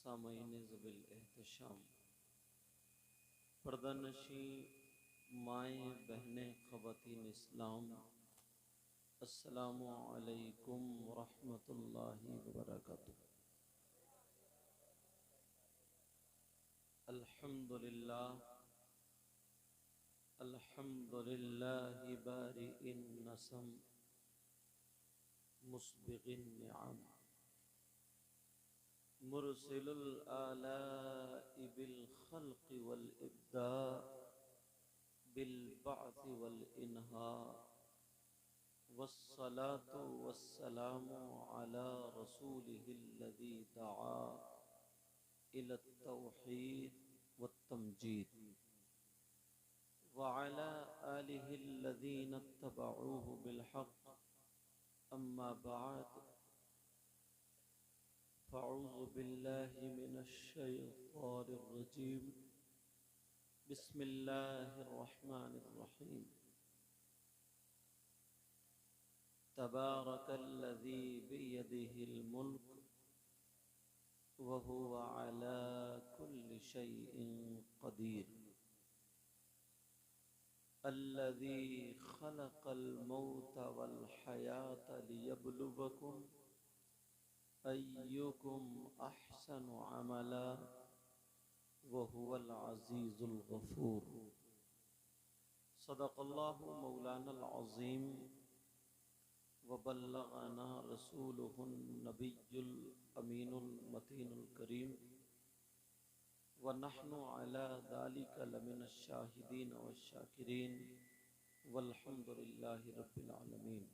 सामईन ज़बिल एहतशाम पर्दानशी माएँ बहनें ख़वातीन इस्लाम, अस्सलामु अलैकुम वरहमतुल्लाहि वबरकातुहू। अल्हम्दुलिल्लाह अल्हम्दुलिल्लाहि बारिइन नसम मुस्बिगिन निअम मुरसिलुल आलाई बिल खल्क़ि वल इब्दा बिल बअथि वल इन्हा वस्सलातु वस्सलामु अला रसूलिहिल्लज़ी दआ इलत तौहीद वत्तमजीद व अला आलिहिल्लज़ीना इत्तबऊहु बिल हक़्क़ अम्मा बअद फ़अऊज़ु बिल्लाहि मिनश शैतानिर रजीम बिस्मिल्लाहिर रहमानिर रहीम तबारकल्लज़ी बियदिहिल मुल्क व हुवा अला कुल्लि शैइन क़दीर अल्लज़ी खलक़ल मौत वल हयात लियब्लुवकुम अय्युकुम अहसनु अमला व हुवल अज़ीज़ुल गफ़ूर। सदक़ल्लाहु मौलानल अज़ीम व बल्लगना रसूलुहुन नबियुल अमीनुल मतीनुल करीम व नहनु अला ज़ालिका लमिनश शाहिदीन वश्शाकिरीन वल्हम्दुलिल्लाहि रब्बिल आलमीन।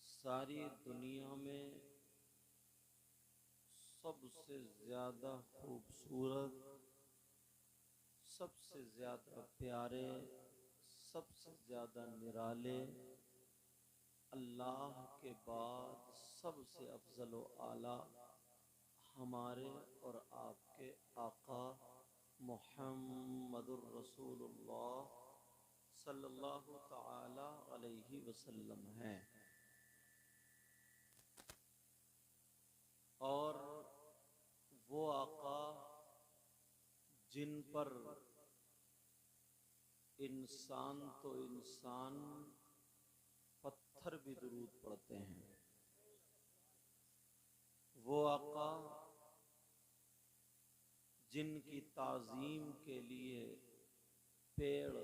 सारी दुनिया में सबसे ज़्यादा खूबसूरत, सबसे ज़्यादा प्यारे, सबसे ज़्यादा निराले, अल्लाह के बाद सबसे अफजल व आला हमारे और आपके आका मुहम्मदुर रसूलुल्लाह सल्लल्लाहु तआला अलैहि वसल्लम हैं। और वो आका जिन पर इंसान तो इंसान, पत्थर भी दुरूद पढ़ते हैं। वो आका जिनकी ताज़ीम के लिए पेड़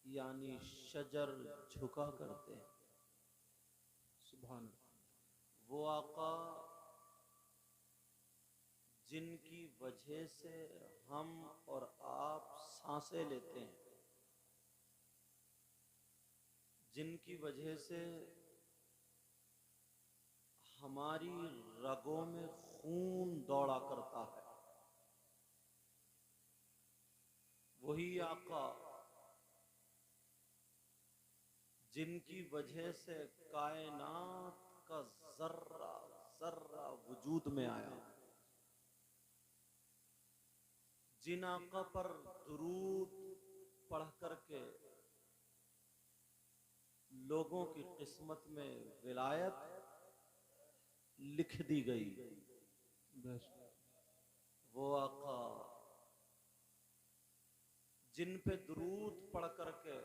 यानी शजर झुका करते हैं। सुभान अल्लाह। वो आका जिनकी वजह से हम और आप सांसें लेते हैं, जिनकी वजह से हमारी रगों में खून दौड़ा करता है, वही आका जिनकी वजह से कायनात का जर्रा जर्रा वजूद में आया, जिन आका पर दुरूद पढ़ करके लोगों की किस्मत में विलायत लिख दी गई, वो आका जिन पे दुरूद पढ़ करके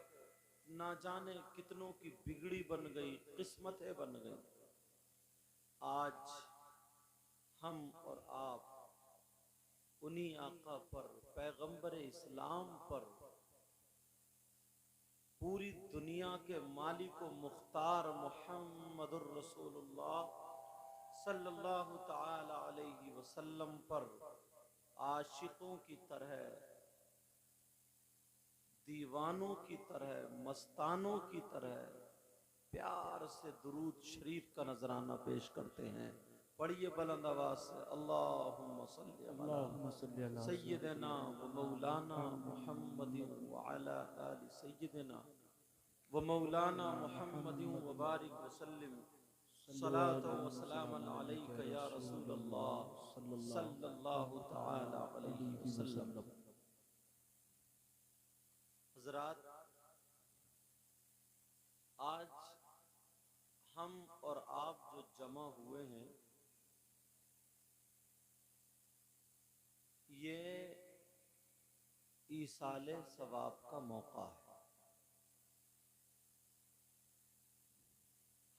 ना जाने कितनों की बिगड़ी बन गई, किस्मतें बन गई। आज हम और आप उन्हीं आका पर, पैगंबर इस्लाम पर, पूरी दुनिया के मालिक व मुख्तार मुहम्मदुर रसूलुल्लाह सल्लल्लाहु तआला अलैहि वसल्लम पर आशिकों की तरह, दीवानों की तरह, मस्तानों की तरह प्यार से दुरूद शरीफ का नजराना पेश करते हैं। पढ़िए बुलंद आवाज से, अल्लाहुम्मा सल्ली अला सय्यिदना व मौलाना मुहम्मदिन व अला आलि सय्यिदना व मौलाना मुहम्मदिन व बारिक व सल्लिम सलातो व सलामन अलैका या रसूल अल्लाह सल्लल्लाहु तआला अलैहि वसल्लम। हज़रात, आज हम और आप जो जमा हुए हैं, ये ईसाले सवाब का मौका है।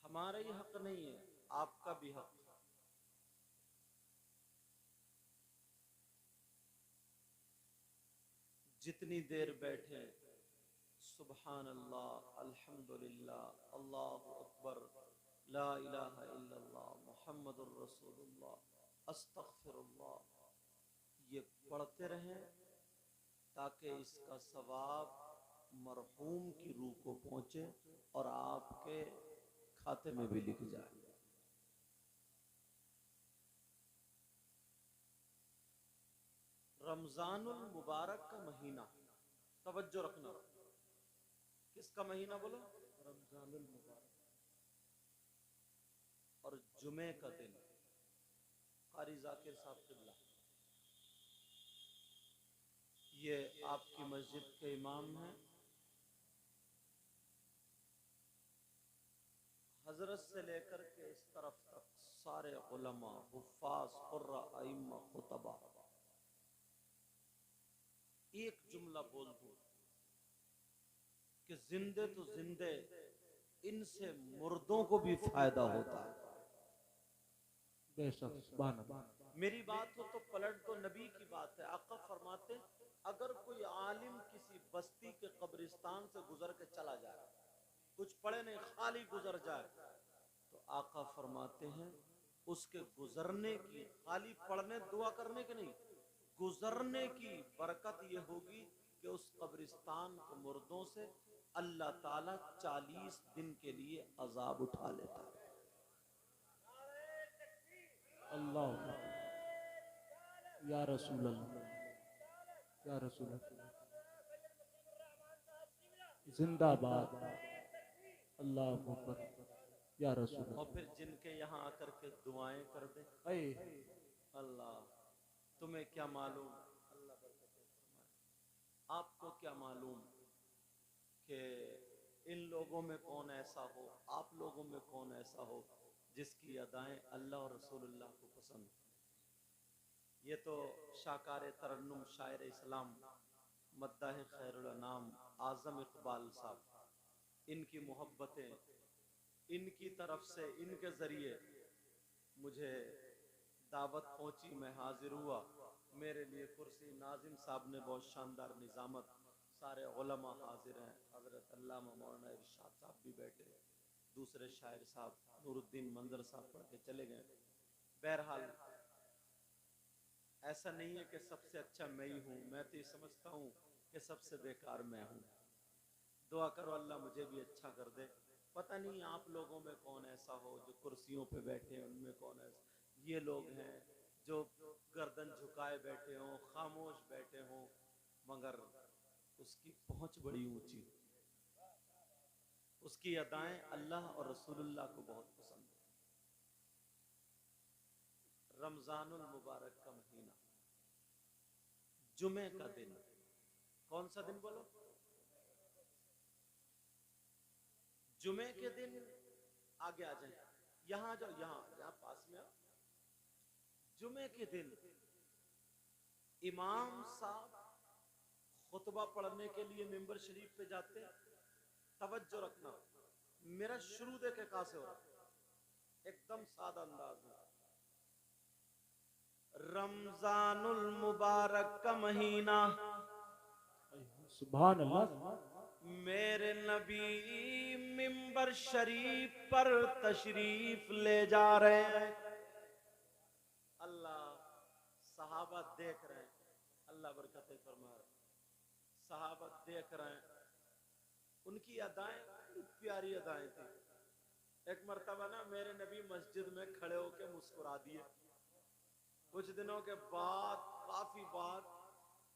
हमारा ही हक नहीं है, आपका भी हक है। जितनी देर बैठे सुबहान अल्लाह, अल्हम्दुलिल्लाह, अल्लाहु अकबर, ला इलाहा इल्लल्लाह, मुहम्मदुर रसूलुल्लाह, अस्तगफिरुल्लाह, ये पढ़ते रहें ताकि इसका सवाब मरहूम की रूह को पहुंचे और आपके खाते में भी लिख जाए। रमजानुल मुबारक का महीना, तवज्जो रखना, किसका महीना बोलो? रमजानुल मुबारक। और जुमे का दिन, कारी जाकिर साहब किबला, ये आपकी मस्जिद के इमाम हैं। हजरत से लेकर के इस तरफ तक सारे उलमा, हुफ्फाज, कुर्रा, अइम्मा, खुतबा, एक जुमला बोल दूं कि जिंदे तो जिंदे, इनसे मुर्दों को भी फायदा होता है। मेरी बात हो तो पलट दो, नबी की बात है। आका फरमाते, अगर कोई आलिम किसी बस्ती के कब्रिस्तान से गुजर के चला जाए, कुछ पढ़े नहीं, खाली गुजर जाए, तो आका फरमाते हैं उसके गुजरने की, खाली पढ़ने दुआ करने के नहीं, गुजरने की बरकत ये होगी कि उस कब्रिस्तान के मुर्दों से अल्लाह ताला 40 दिन के लिए अजाब उठा लेता है। अल्लाह या रसूल अल्लाह, या रसूल अल्लाह, जिंदाबाद, अल्लाह अकबर, या रसूल। और फिर जिनके यहाँ आकर के दुआएं कर दे, अल्लाह तुम्हें क्या मालूम, अल्लाह बरकत फरमाए, आपको क्या मालूम कि इन लोगों में कौन ऐसा हो, आप लोगों में कौन ऐसा हो जिसकी अदाएं अल्लाह और रसूलुल्लाह को पसंद। ये तो शाकार तरन्नुम शायर इस्लाम मद्दाह खैरुल अनाम आजम इकबाल साहब, इनकी मोहब्बतें, इनकी तरफ से, इनके जरिए मुझे दावत पहुंची, मैं हाजिर हुआ। मेरे लिए कुर्सी नाजिम साहब ने बहुत शानदार निजामत, सारे उलमा हाजिर हैं, हजरत अल्लामा मौलाना इरशाद साहब भी बैठे, दूसरे शायर साहब नूरुद्दीन मंजर साहब पढ़ के चले गए। बहरहाल ऐसा नहीं है कि सबसे अच्छा मैं ही हूँ, मैं तो ये समझता हूँ कि सबसे बेकार मैं हूँ। दुआ करो अल्लाह मुझे भी अच्छा कर दे। पता नहीं आप लोगों में कौन ऐसा हो जो कुर्सियों पे बैठे हैं, उनमें कौन ऐसा, ये लोग हैं जो गर्दन झुकाए बैठे हों, खामोश बैठे हों, मगर उसकी पहुंच बड़ी ऊंची, उसकी अदाएं अल्लाह और रसूलुल्लाह को बहुत पसंद है। रमजानुल मुबारक का महीना, जुमे का दिन, कौन सा दिन बोलो? जुमे के दिन आगे आ जाए, यहां जाओ, यहां पास में आओ। जुमे के दिन इमाम साहब खुतबा पढ़ने के लिए मिंबर शरीफ पे जाते हैं। तवज्जो रखना, मेरा शुरू देखे कहां से हो रहा है, एकदम सादा अंदाज में। रमजानुल मुबारक का महीना, सुभान अल्लाह, मेरे नबी मिंबर शरीफ पर तशरीफ ले जा रहे हैं। अल्लाह, सहाबा देख रहे हैं, अल्लाह बरकतें फरमा रहे, सहाबा देख रहे हैं, उनकी अदाएं प्यारी अदाएं थी। एक मर्तबा ना मेरे नबी मस्जिद में खड़े होकर मुस्कुरा दिए। कुछ दिनों के बाद, काफी बाद,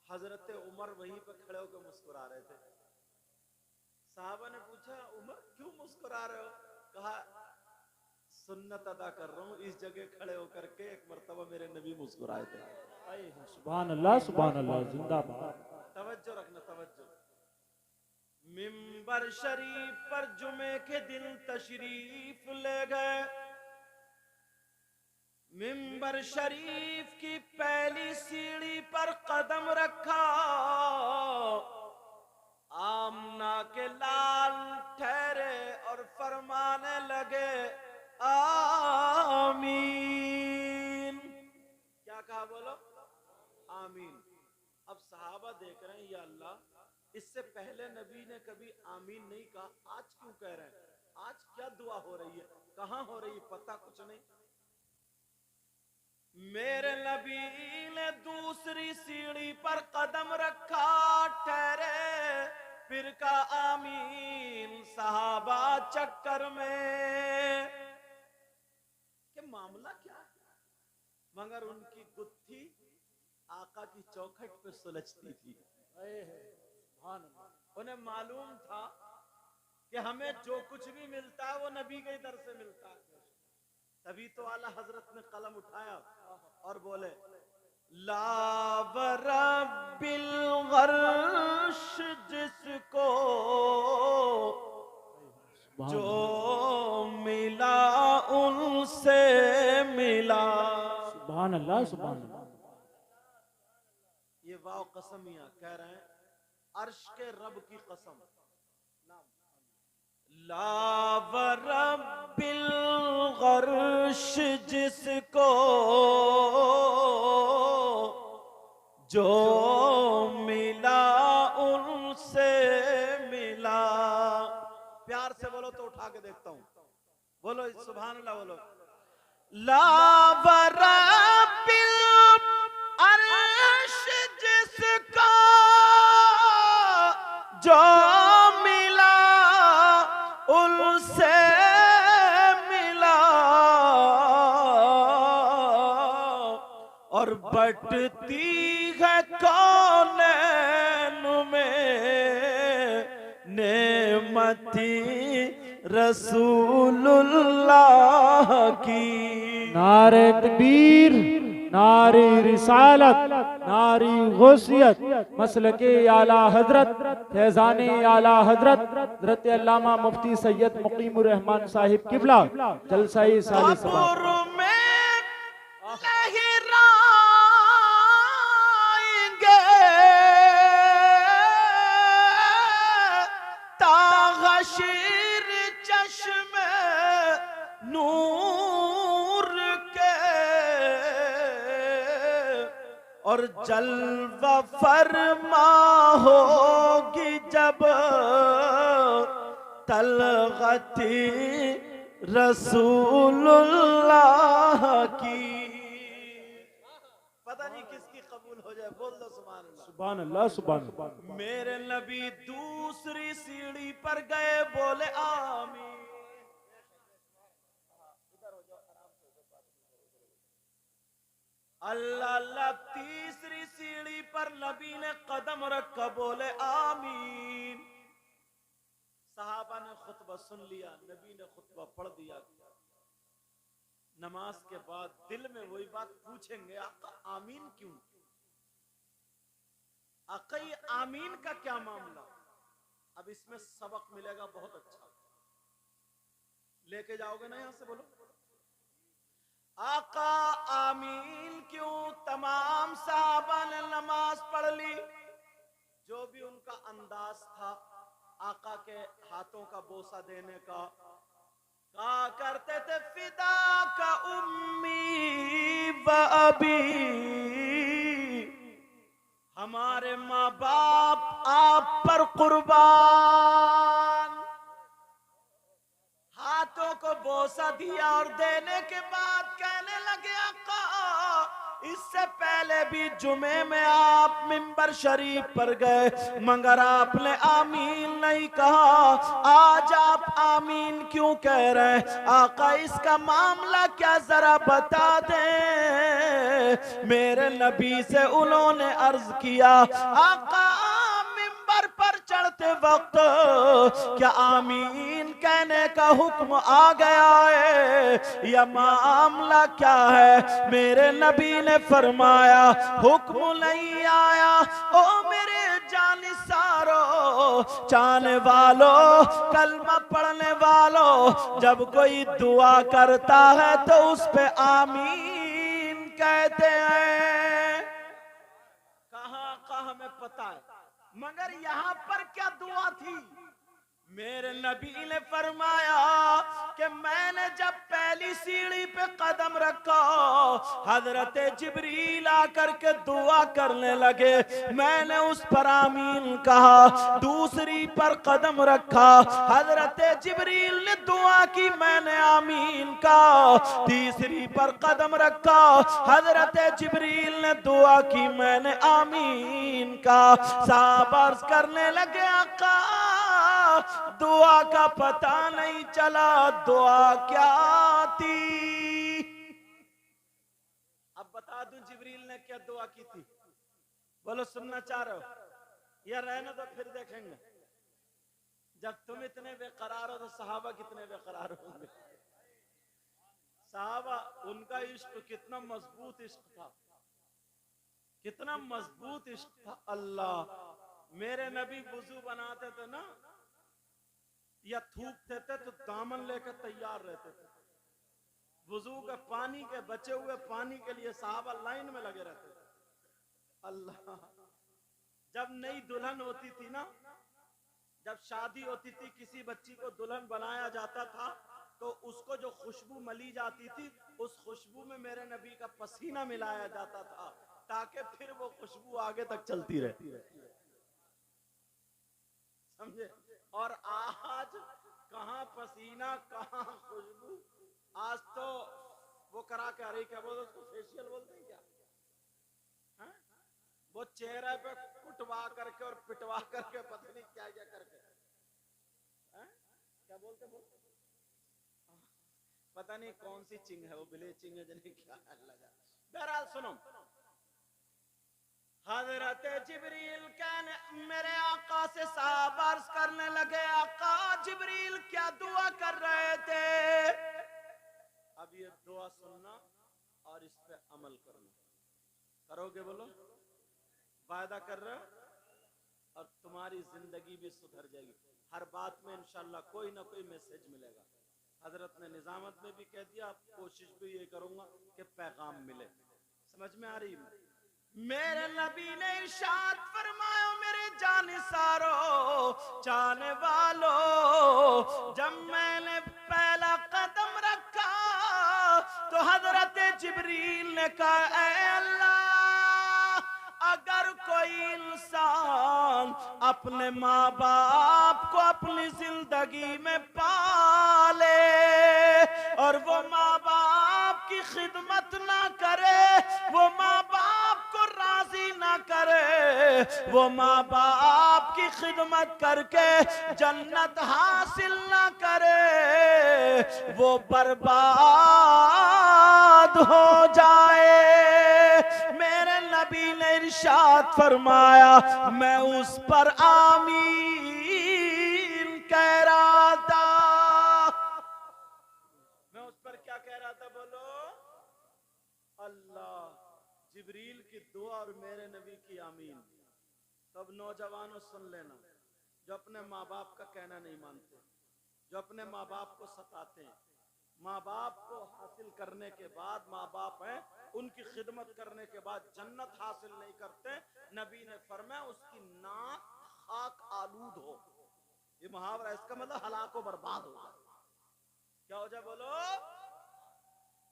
हजरत उमर वहीं पर खड़े होकर मुस्कुरा रहे थे। साहबा ने पूछा, उमर क्यों मुस्कुरा रहे हो? कहा, सुन्नत अदा कर रहा हूं, इस जगह खड़े होकर के एक मर्तबा मेरे नबी मुस्कुराए थे। सुभान अल्लाह, सुभान अल्लाह, जिंदाबाद। तवज्जो रखना, तवज्जो। मिंबर शरीफ पर जुमे के दिन तशरीफ ले गए। मिंबर शरीफ की पहली सीढ़ी पर कदम रखा। आमना के लाल ठहरे और फरमाने लगे आमीन। क्या कहा बोलो? आमीन। अब सहाबा देख रहे हैं, या अल्लाह, इससे पहले नबी ने कभी आमीन नहीं कहा, आज क्यों कह रहे हैं? आज क्या दुआ हो रही है, कहां हो रही है, पता कुछ नहीं। मेरे नबी ने दूसरी सीढ़ी पर कदम रखा, ठहरे, फिर का आमीन। सहाबा चक्कर में कि मामला क्या है, मगर उनकी गुत्थी आका की चौखट पे सुलझती थी। उन्हें मालूम था कि हमें जो कुछ भी मिलता है वो नबी के दर से मिलता है। तभी तो आला हजरत ने कलम उठाया और बोले ला रब्बिल गर्श जिसको जो मिला उनसे मिला। सुभान अल्लाह, सुभान अल्लाह। ये वाव कसमिया कह रहे हैं, अर्श के रब की कसम। ला रब्बिल गर्श जिसको जो मिला उनसे मिला। प्यार से बोलो तो उठा के देखता हूं, बोलो सुभान अल्लाह, बोलो ला रब्बिल अर्श जिसको जो मिला उनसे मिला। और बटती है कौनैन में नेमती रसूलुल्लाह की। नारे तकबीर, नारी रिसालत, नारी गौसियत, मसलके आला हजरत, फैजाने आला हजरत हजरत अल्लामा मुफ्ती सैयद मुकीमुर रहमान साहिब किबला जलसाई सालिस तागशीर चश्मे नूर के और जलवा फरमा होगी जब तलगती रसूलुल्लाह की। पता नहीं किसकी कबूल हो जाए, बोल दो सुभान अल्लाह, सुभान अल्लाह, सुभान अल्लाह। मेरे नबी दूसरी सीढ़ी पर गए, बोले आमीन। अल्लाह अल्लाह। तीसरी सीढ़ी पर नबी ने कदम रखा, बोले आमीन। सहाबा ने खुतबा सुन लिया, नबी ने खुतबा पढ़ दिया। नमाज के बाद दिल में वही बात पूछेंगे, आका आमीन क्यों? आका ये आमीन का क्या मामला? अब इसमें सबक मिलेगा बहुत अच्छा, लेके जाओगे ना यहां से, बोलो आका आमीन क्यों? तमाम साहबा ने नमाज पढ़ ली। जो भी उनका अंदाज था आका के हाथों का बोसा देने का, कहा करते थे फिदा का उम्मी व अबी, हमारे माँ बाप आप पर कुर्बान। हाथों को बोसा दिया और देने के बाद कहने लगे आका, इससे पहले भी जुमे में आप मिंबर शरीफ पर गए मगर आपने आमीन नहीं कहा, आज आप आमीन क्यों कह रहे हैं? आका इसका मामला क्या जरा बता दें। मेरे नबी से उन्होंने अर्ज किया, आका मिंबर पर चढ़ते वक्त क्या आमीन कहने का हुक्म आ गया है या मामला क्या है? मेरे नबी ने फरमाया हुक्म नहीं आया। ओ मेरे जानिसार मारो, चाहने वालों, कलमा पढ़ने वालों, जब कोई दुआ करता है तो उस पे आमीन कहते हैं। कहाँ हमें पता है, मगर यहां पर क्या दुआ थी? मेरे नबी ने फरमाया कि मैंने जब पहली सीढ़ी पे कदम रखा, हजरत जिब्रील आकर के दुआ करने लगे, मैंने उस पर आमीन कहा। दूसरी पर कदम रखा, हजरत जिब्रील ने दुआ की, मैंने आमीन कहा। तीसरी पर कदम रखा, हजरत जिब्रील ने दुआ की, मैंने आमीन कहा। सहाबा अर्ज करने लगे, आका दुआ का पता नहीं चला, दुआ क्या थी? अब बता दूं जिब्रील ने क्या दुआ की थी? बोलो, सुनना चाह रहे हो या रहने दो, फिर देखेंगे। जब तुम इतने बेकरार हो तो सहाबा कितने बेकरार होंगे। सहाबा, उनका इश्क कितना मजबूत इश्क था, कितना मजबूत इश्क था। अल्लाह, मेरे नबी वुजू बनाते थे ना या थूकते थे तो दामन लेकर तैयार रहते थे। वुजू के पानी के बचे हुए पानी के लिए साहबा लाइन में लगे रहते थे। अल्लाह, जब नई दुल्हन होती थी ना, जब शादी होती थी, किसी बच्ची को दुल्हन बनाया जाता था तो उसको जो खुशबू मली जाती थी, उस खुशबू में मेरे नबी का पसीना मिलाया जाता था ताकि फिर वो खुशबू आगे तक चलती रहती है। समझे? और आज कहां पसीना, कहां खुशबू। आज तो वो करा के, अरे क्या बोलते उसको, फेशियल बोलते हैं क्या? है? वो चेहरे पे कुटवा करके और पिटवा करके पता नहीं क्या क्या करके, है? क्या बोलते पता नहीं कौन सी चिंग है वो, ब्लीचिंग है जने क्या लगा। बहरहाल सुनो, हजरत जिब्रील कहने, मेरे आका से सहाबा अर्ज करने लगे, आका जिब्रील क्या दुआ कर रहे थे? अब ये दुआ सुनना और इस पे अमल करना। करोगे? बोलो, वायदा कर रहे हो? और तुम्हारी जिंदगी भी सुधर जाएगी। हर बात में इंशाल्लाह कोई ना कोई मैसेज मिलेगा। हजरत ने निजामत में भी कह दिया, कोशिश भी ये करूंगा कि पैगाम मिले। समझ में आ रही? मेरे नबी ने इरशाद फरमाया, मेरे जानिसारो, चाहने वालों, जब मैंने पहला कदम रखा तो हजरत जिब्रील ने कहा, ऐ अल्लाह, अगर कोई इंसान अपने माँ बाप को अपनी जिंदगी में पाले और वो माँ बाप की खिदमत ना करे, वो माँ बाप को राजी ना करे, वो माँ बाप की खिदमत करके जन्नत हासिल ना करे, वो बर्बाद हो जाए। मेरे नबी ने इरशाद फरमाया, मैं उस पर आमीन कह रहा था। मैं उस पर क्या कह रहा था? बोलो, अल्लाह, जिब्रील की दुआ और मेरे नबी की आमीन। तब नौजवानों सुन लेना, जो अपने माँ बाप का कहना नहीं मानते, जो अपने माँ बाप को सताते हैं, माँ बाप को हासिल करने के बाद, माँ बाप हैं उनकी खिदमत करने के बाद जन्नत हासिल नहीं करते, नबी ने फरमाया उसकी नाक खाक आलूद हो। ये मुहावरा, इसका मतलब हलाको बर्बाद हो जाए। क्या हो जाए? बोलो,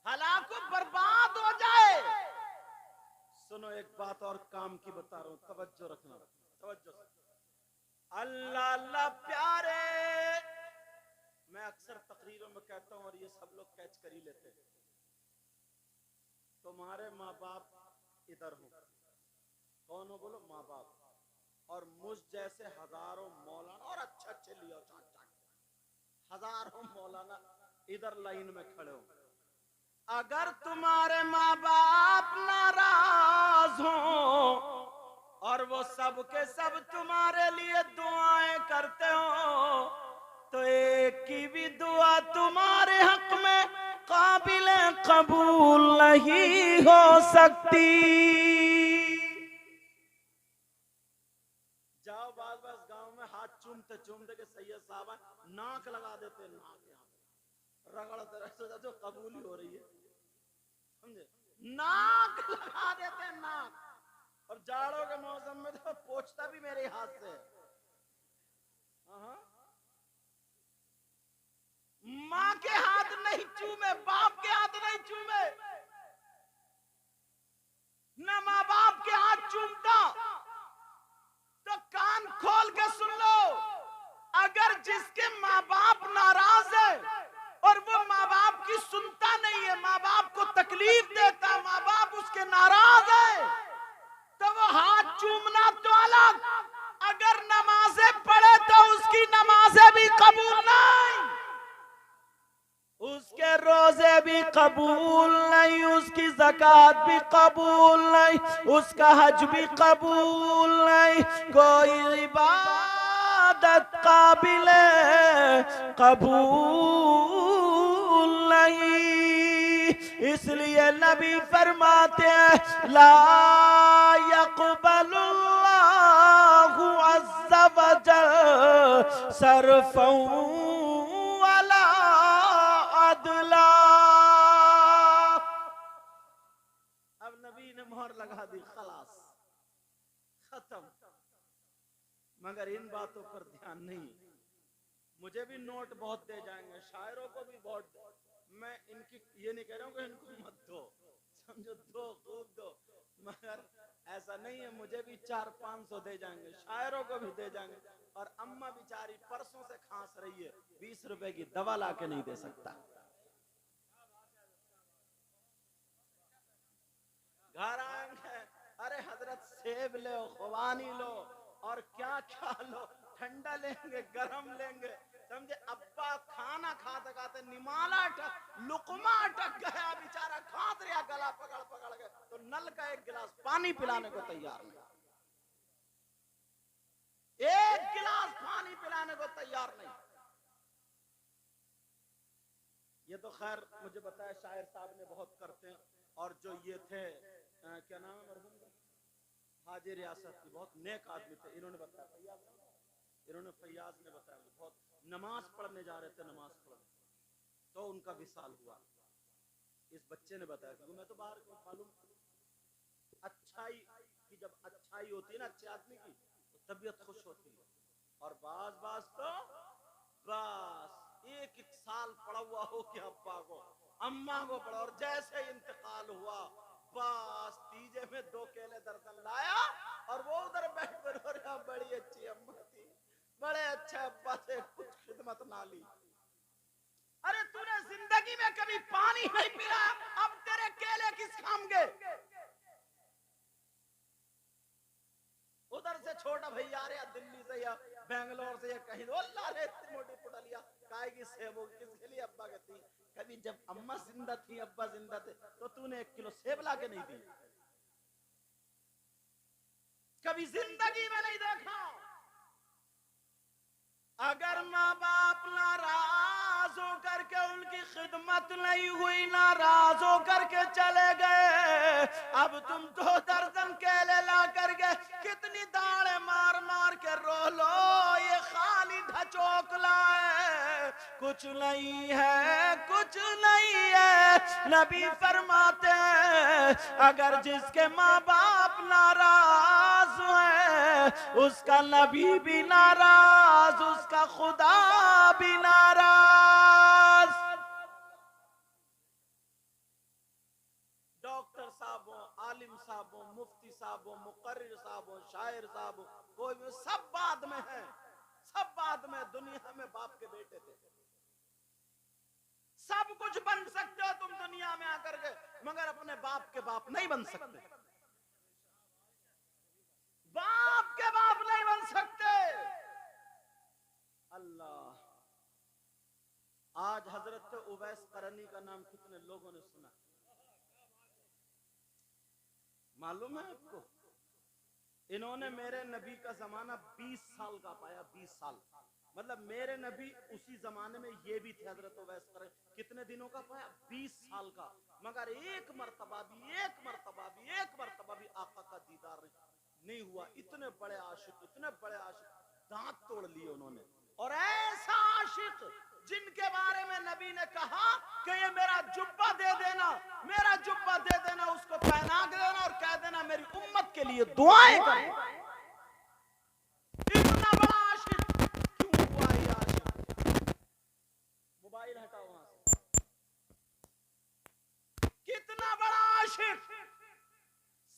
हलाको बर्बाद हो जाए। सुनो, एक बात और काम की बता रहा हूं, तवज्जो रखना, तवज्जो से। अल्लाह अल्लाह प्यारे, मैं अक्सर तकरीरों में कहता हूं और ये सब लोग कैच कर ही लेते हैं, तुम्हारे माँ बाप इधर हो, कौन हो? बोलो, माँ बाप। और मुझ जैसे हजारों मौलाना, और अच्छे अच्छे लियो हजारों मौलाना इधर लाइन में खड़े हो। अगर तुम्हारे माँ बाप नाराज हो और वो सब के सब तुम्हारे लिए दुआएं करते हो, तो एक की भी दुआ तुम्हारे हक में काबिल कबूल नहीं हो सकती। जाओ, बात बस चूमते के सैयद साहब नाक लगा देते, नाक यहाँ रगड़ते रहते तो कबूली हो रही है, समझे, नाक लगा देते नाक। और जाड़ों के मौसम में तो पोछता भी मेरे हाथ से। माँ के हाथ नहीं चूमे, बाप के हाथ नहीं चूमे, न माँ बाप के हाथ चूमता। तो कान खोल के सुन लो, अगर जिसके माँ बाप नाराज है और वो माँ बाप की सुनता नहीं है, माँ बाप को तकलीफ देता, माँ बाप उसके नाराज है, तो वो हाथ चूमना तो अलग, अगर नमाजें पढ़े तो उसकी नमाजें भी कबूल नहीं, उसके रोजे भी कबूल नहीं, उसकी ज़कात भी कबूल नहीं, उसका हज भी कबूल नहीं, कोई इबादत काबिल कबूल नहीं। इसलिए नबी फरमाते हैं ला यक़बलुल्लाहु अज़्ज़ा वजल सरफ़न वला अदला। अब नबी ने मोहर लगा दी, खलास खत्म। मगर इन बातों पर ध्यान नहीं। मुझे भी नोट बहुत दे जाएंगे, शायरों को भी बहुत, मैं इनकी ये नहीं कह रहा हूँ कि इनको मत दो, समझो, दो खूब दो, मगर ऐसा नहीं है, मुझे भी 400-500 दे जाएंगे, शायरों को भी दे जाएंगे। और अम्मा बेचारी परसों से खांस रही है, 20 रुपए की दवा ला के नहीं दे सकता। घर आएंगे, अरे हजरत सेब लो, खुबानी लो और क्या क्या लो, ठंडा लेंगे, गरम लेंगे, समझे। अब्बा खाना खाते खाते निमाला अटक, लुकमा अटक गया, बेचारा खात रहा, गला पकड़ पकड़ के, तो नल का एक गिलास पानी पिलाने को तैयार नहीं, एक गिलास पानी पिलाने को तैयार नहीं। ये तो खैर मुझे बताया शायर साहब ने बहुत करते हैं। और जो ये थे क्या नाम है मरहूम का, हाजी रियासत की, बहुत नेक आदमी थे, इन्होंने बताया, फैयाज ने बताया, बहुत नमाज पढ़ने जा रहे थे, नमाज पढ़ने तो उनका विसाल हुआ। इस बच्चे ने बताया, क्योंकि मैं तो बाहर मालूम, अच्छाई की जब अच्छाई होती है ना अच्छे आदमी की, तो तबीयत खुश होती है। और बाज तो बस एक साल पड़ा हुआ हो कि अब्बा को अम्मा को पड़ा, और जैसे इंतकाल हुआ बस तीजे में 2 केले दर्जन लाया, और वो उधर बैठ कर बड़ी अच्छी अम्मा थी, बड़े अच्छे अब्बा थे, कुछ खिदमत ना ली। अरे तूने जिंदगी में कभी पानी नहीं पिला, अब तेरे केले किस काम के? उधर से छोटा भैया आ रहा, दिल्ली से या बेंगलोर से या कहीं, अल्लाह रे इतनी मोटी पुटलिया काय की सेब होगी, किसके लिए अब्बा कहती। कभी जब अम्मा जिंदा थी, अब्बा जिंदा थे, तो तूने 1 किलो सेब ला के नहीं दी, कभी जिंदगी में नहीं देखा। अगर माँ बाप नाराज होकर के उनकी खिदमत नहीं हुई, नाराज होकर के चले गए, अब तुम 2 दर्जन केले ला करके कितनी दाढ़े मार मार के रो लो, ये खाली ढचोकला है, कुछ नहीं है, कुछ नहीं है। नबी फरमाते हैं अगर जिसके माँ बाप नाराज हैं, उसका नबी भी नाराज, उसका खुदा भी नाराज। डॉक्टर साहब हो, आलिम साहब हो, मुफ्ती साहब हो, मुकर्रिर साहब हो, शायर साहब हो, कोई भी, सब बाद में है, सब बाद में। दुनिया में बाप के बेटे थे, सब कुछ बन सकते हो तुम दुनिया में आकर के, मगर अपने बाप के बाप नहीं बन सकते, बाप के बाप नहीं बन सकते। अल्लाह, आज हजरत उवैस करनी का नाम कितने लोगों ने सुना, मालूम है आपको? इन्होंने मेरे नबी का जमाना 20 साल का पाया, 20 साल, मतलब मेरे नबी उसी जमाने में ये भी थे हजरत उवैस करनी, कितने दिनों का पाया? 20 साल का। मगर एक मर्तबा भी आका का दीदार नहीं हुआ। इतने बड़े आशिक, इतने बड़े आशिक, दांत तोड़ लिए उन्होंने। और ऐसा आशिक जिनके बारे में नबी ने कहा कि ये मेरा जुब्बा दे देना, मेरा जुब्बा दे देना, उसको पहना के देना और कह देना मेरी उम्मत के लिए दुआएं करना। इतना बड़ा आशिक क्यों हुआ ये आशिक? मोबाइल हटाओ वहां से। कितना बड़ा आशिक।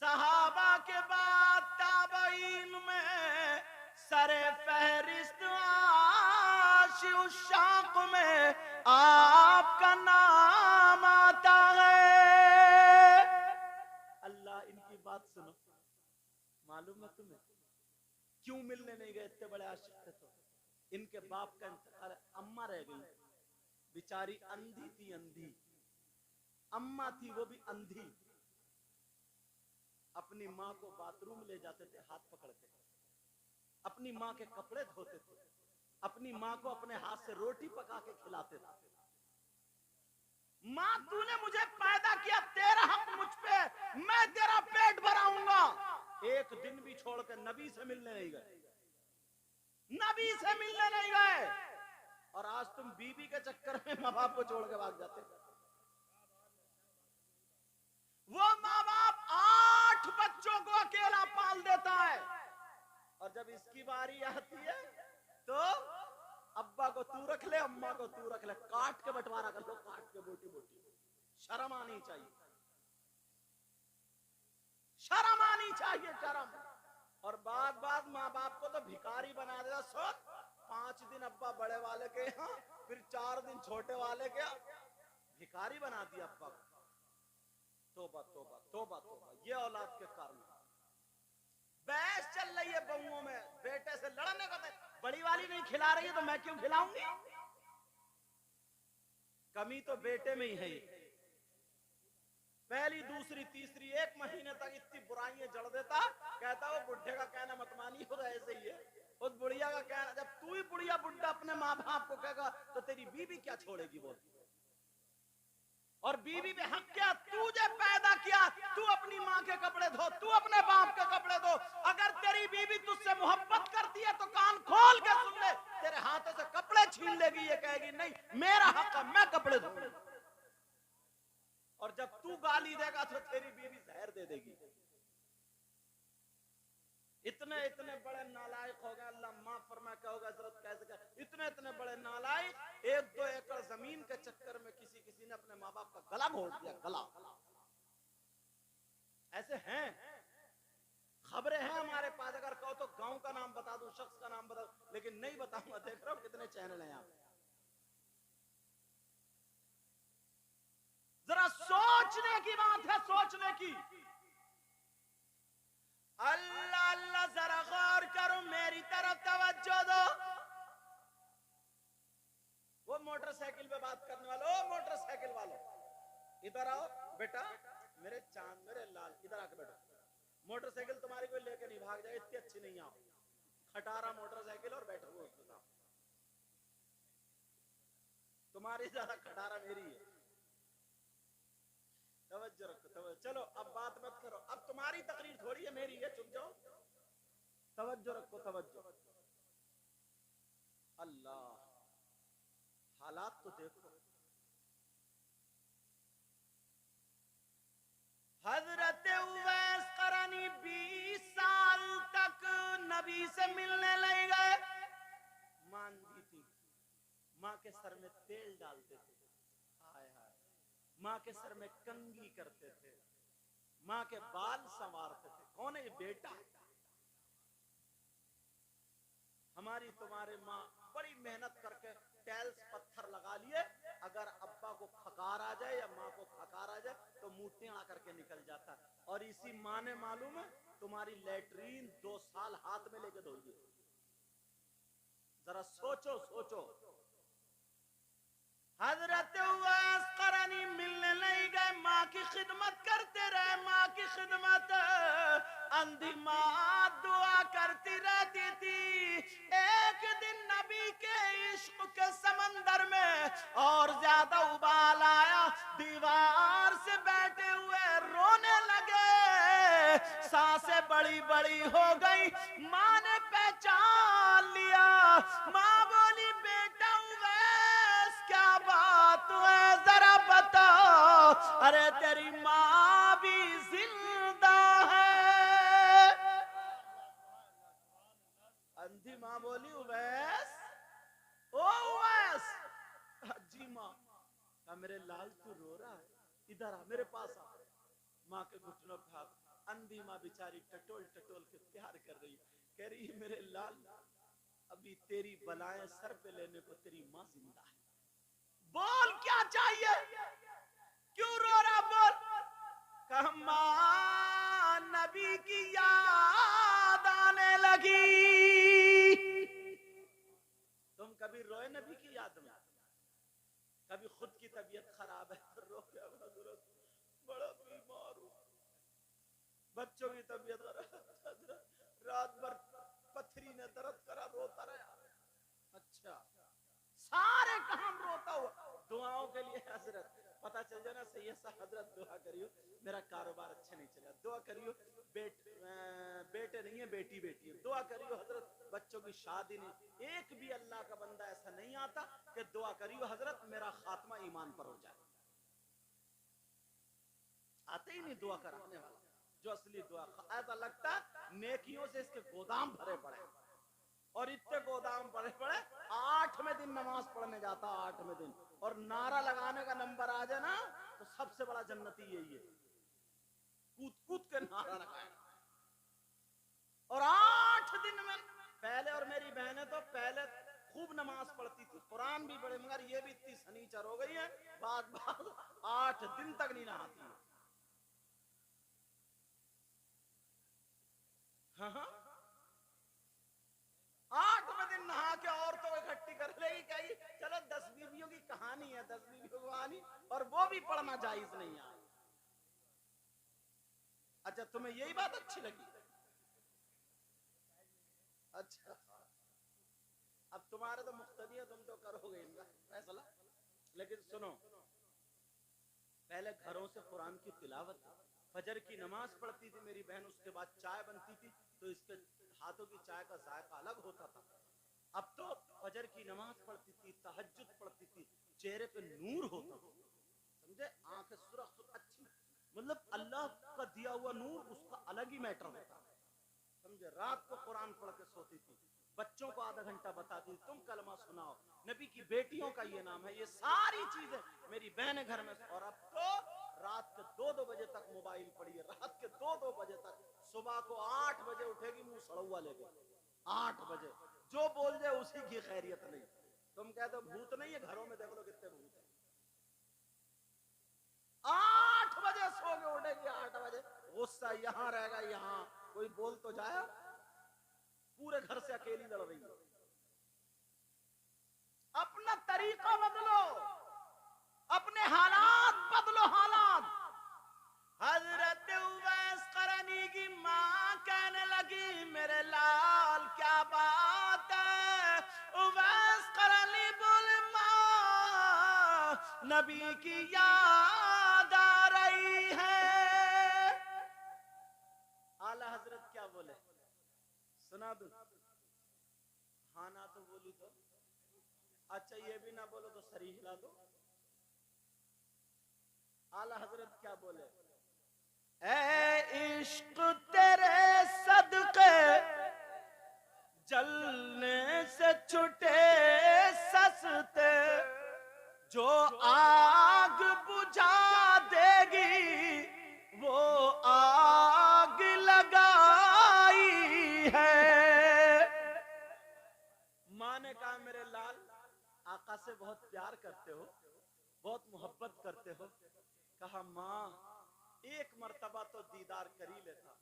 सहाबा के बाद ताबईन में सरे फहरिस्त आशिक में आपका नाम आता है। अल्लाह इनकी बात सुनो, मालूम है तुम्हें क्यों मिलने नहीं गए? इतने बड़े आशिक थे तो इनके बाप का इंतकाल, अम्मा रह गई बेचारी, अंधी थी, अंधी अम्मा थी, वो भी अंधी। अपनी माँ को बाथरूम ले जाते थे हाथ पकड़ के, अपनी माँ के कपड़े धोते थे, अपनी माँ को अपने हाथ से रोटी पका के खिलाते थे। माँ तूने मुझे पैदा किया, तेरा हक मुझ पे, मैं तेरा पेट भराऊंगा। एक दिन भी छोड़ के नबी से मिलने नहीं गए, नबी से मिलने नहीं गए। और आज तुम बीबी के चक्कर में माँ बाप को छोड़ के भाग जाते। वो माँ बाप 8 बच्चों को अकेला पाल देता है, और जब इसकी बारी आती है तो अब्बा को तू रख ले, अम्मा को तू रख ले, काट के बंटवारा कर लो, काट के बोटी बोटी। शर्म आनी चाहिए, शर्म आनी चाहिए, शर्म। और बाद माँ बाप को तो भिखारी बना देगा। सोच, 5 दिन अब्बा बड़े वाले के यहाँ, फिर 4 दिन छोटे वाले के, भिखारी बना दिया अब्बा को। तोबा तोबा तोबा तोबा, ये औलाद के कारण। बहस चल रही है बहुओं में, बेटे से लड़ने को, बड़ी वाली नहीं खिला रही है तो मैं क्यों खिलाऊंगी? कमी तो बेटे में ही है। पहली दूसरी तीसरी 1 महीने तक इतनी बुराइयां जड़ देता, कहता वो बुढ़े का कहना मत मानिए, होगा ऐसे ही है। उस बुढ़िया का कहना, जब तू ही बुढ़िया बुढ़ा अपने माँ बाप को कहेगा तो तेरी बीबी क्या छोड़ेगी बोल? और बीबी पे हक क्या? तुझे पैदा किया, तू अपनी माँ के कपड़े धो, तू अपने बाप के कपड़े धो। अगर तेरी बीबी तुझसे मोहब्बत करती है तो कान खोल के सुन ले, तेरे हाथों से कपड़े छीन लेगी, ये कहेगी नहीं मेरा हक है, मैं कपड़े धोऊंगी। और जब तू गाली देगा तो तेरी बीबी जहर दे देगी। इतने इतने बड़े नालायक हो गए, अल्लाह माफ फरमाए, क्या होगा हजरत, कैसे क्या इतने इतने बड़े नालायक, 1-2 एकड़ जमीन के चक्कर में किसी ने अपने माँ बाप का गला घोट दिया, गला। ऐसे हैं, खबरें हैं हमारे पास। अगर कहो तो गांव का नाम बता दूं, शख्स का नाम बता दूं, लेकिन नहीं बताऊंगा। देख रहा हूं कितने चैनल हैं यहाँ पे। जरा सोचने की बात है, सोचने की। अल्लाह अल्लाह, जरा गौर करो, मेरी तरफ तवज्जो दो। वो मोटरसाइकिल पे बात करने वालों, मोटरसाइकिल वालों इधर आओ बेटा, मेरे चांद, मेरे लाल, इधर आके बैठो। मोटरसाइकिल तुम्हारी कोई लेके नहीं भाग जाए, इतनी अच्छी नहीं। आओ, खटारा मोटरसाइकिल और बैठो वो, बताओ तुम्हारी ज्यादा खटारा मेरी है। तवज्जो रखो, तवज्जो। चलो अब बात मत करो, अब तुम्हारी तकरीर थोड़ी है, मेरी है, चुप जाओ। तवज्जो रखो, तवज्जो। अल्लाह, हालात तो देखो। हजरत उवैस करनी 20 साल तक नबी से मिलने नहीं गए। मांझी थी, माँ के सर में तेल डालते थे, हाय हाय, माँ के सर में कंघी करते थे, माँ के बाल संवारते थे। कौन है ये? बेटा। हमारी तुम्हारे माँ बड़ी मेहनत करके टाइल्स पत्थर लगा लिए, अगर अब्बा को खकार आ जाए या माँ को खकार आ जाए तो मुंह टेढ़ा करके निकल जाता है। और इसी माँ ने, मालूम है, तुम्हारी लैट्रीन 2 साल हाथ में लेके धोई है। जरा सोचो सोचो। हजरत उवैस करनी मिलने नहीं गए, माँ की खिदमत करते रहे, माँ की खिदमत। अंधी माँ दुआ करती रहती थी। एक दिन नबी के इश्क के समंदर में और ज्यादा उबाल आया, दीवार से बैठे हुए रोने लगे, सांसें बड़ी बड़ी हो गई। माँ ने पहचान ली अरे तेरी माँ भी जिंदा है। अंधी माँ बोली उवैस, ओ उवैस। जी माँ। मेरे लाल तू रो रहा है, इधर आ, मेरे पास आ। माँ के घुटनों पे हाथ। अंधी माँ बेचारी टटोल टटोल के प्यार कर रही, कह रही मेरे लाल, अभी तेरी बलाएं सर पे लेने को तेरी माँ जिंदा है। बोल क्या चाहिए, क्यों रो रहा, बोल। कहा माँ नबी की याद आने लगी। तुम कभी रोए नबी की याद में? कभी खुद की तबीयत खराब है तो रो के हजरत बड़ा बीमार हूं, बच्चों की तबीयत रात भर पथरी ने दर्द करा, रोता रहा। अच्छा, सारे काम रोता हुआ। दुआओं के लिए हजरत पता चल जाए ना, सही ऐसा हजरत दुआ करियो मेरा कारोबार अच्छा नहीं चला, दुआ करियो बेटे नहीं है बेटी बेटी है, दुआ करियो हजरत बच्चों की शादी नहीं। एक भी अल्लाह का बंदा ऐसा नहीं आता कि दुआ करियो हजरत मेरा खात्मा ईमान पर हो जाए। आते ही नहीं दुआ कराने वाला जो असली दुआ। ऐसा लगता नेकियों से इसके गोदाम भरे पड़े, और इतने गोदाम भरे पड़े। 8वें दिन नमाज पढ़ने जाता, 8वें दिन, और नारा लगाने का नंबर आ जाए ना तो सबसे बड़ा जन्नती यही है, कूद कूद के नारा लगाए। और 8 दिन में पहले, और मेरी बहनें तो पहले खूब नमाज पढ़ती थी, कुरान भी पढ़े, मगर ये भी इतनी सनीचर हो गई है, बात 8 दिन तक नहीं नहाती है। हाँ, 8वें दिन नहा के औरतों को इकट्ठी कर लेगी, कही चलो 10 बीवियों की कहानी है, 10 बीवियों की कहानी, और वो भी पढ़ना जायज नहीं है। अच्छा, तुम्हें यही बात अच्छी लगी? अच्छा, अब तुम्हारे तो मुख्तदी है, तुम तो करोगे इनका फैसला। लेकिन सुनो, पहले घरों से कुरान की तिलावत, फजर की नमाज पढ़ती थी मेरी बहन, उसके बाद चाय बनती थी तो इसके हाथों की चाय का जायका अलग होता था। अब तो फजर की नमाज पढ़ती थी, तहज्जुद पढ़ती थी, चेहरे पे नूर होता था, समझे, आंखें सुरख अच्छी, मतलब अल्लाह का दिया हुआ नूर, उसका अलग ही मैटर होता, समझे। रात को कुरान पढ़ के सोती थी, बच्चों को आधा घंटा बताती थी, तुम कलमा सुनाओ, नबी की बेटियों का ये नाम है, ये सारी चीजें मेरी बहन घर में। और अब तो रात के 2-2 बजे तक मोबाइल पड़ी है, रात के 2-2 बजे तक। सुबह को 8 बजे उठेगी मुंह सड़ुआ लेके, 8 बजे जो बोल जाए उसी की खैरियत नहीं। तुम कहते हो भूत नहीं है, घरों में देख लो कितने भूत है। 8 बजे सो के उठेगी, 8 बजे, गुस्सा यहां रहेगा, यहां कोई बोल तो जाए, पूरे घर से अकेली लड़ रही है। अपना तरीका बदलो, अपने हालात बदलो, हालात। हजरत उवैस करनी की मां कहने लगी मेरे लाल क्या बात है। उवैस करनी बोले मां नबी की याद आ रही है। आला हजरत क्या बोले, सुना दो? हाँ ना तो बोली तो अच्छा, ये भी ना बोलो तो सरी हिला दो। आला हजरत क्या बोले, ऐ इश्क तेरे सदके जलने से छुटे सस्ते, जो आग बुझा देगी वो आग लगाई है। माँ ने कहा मेरे लाल, आका से बहुत प्यार करते हो, बहुत मोहब्बत करते हो। कहा माँ एक मर्तबा तो दीदार कर ही लेता।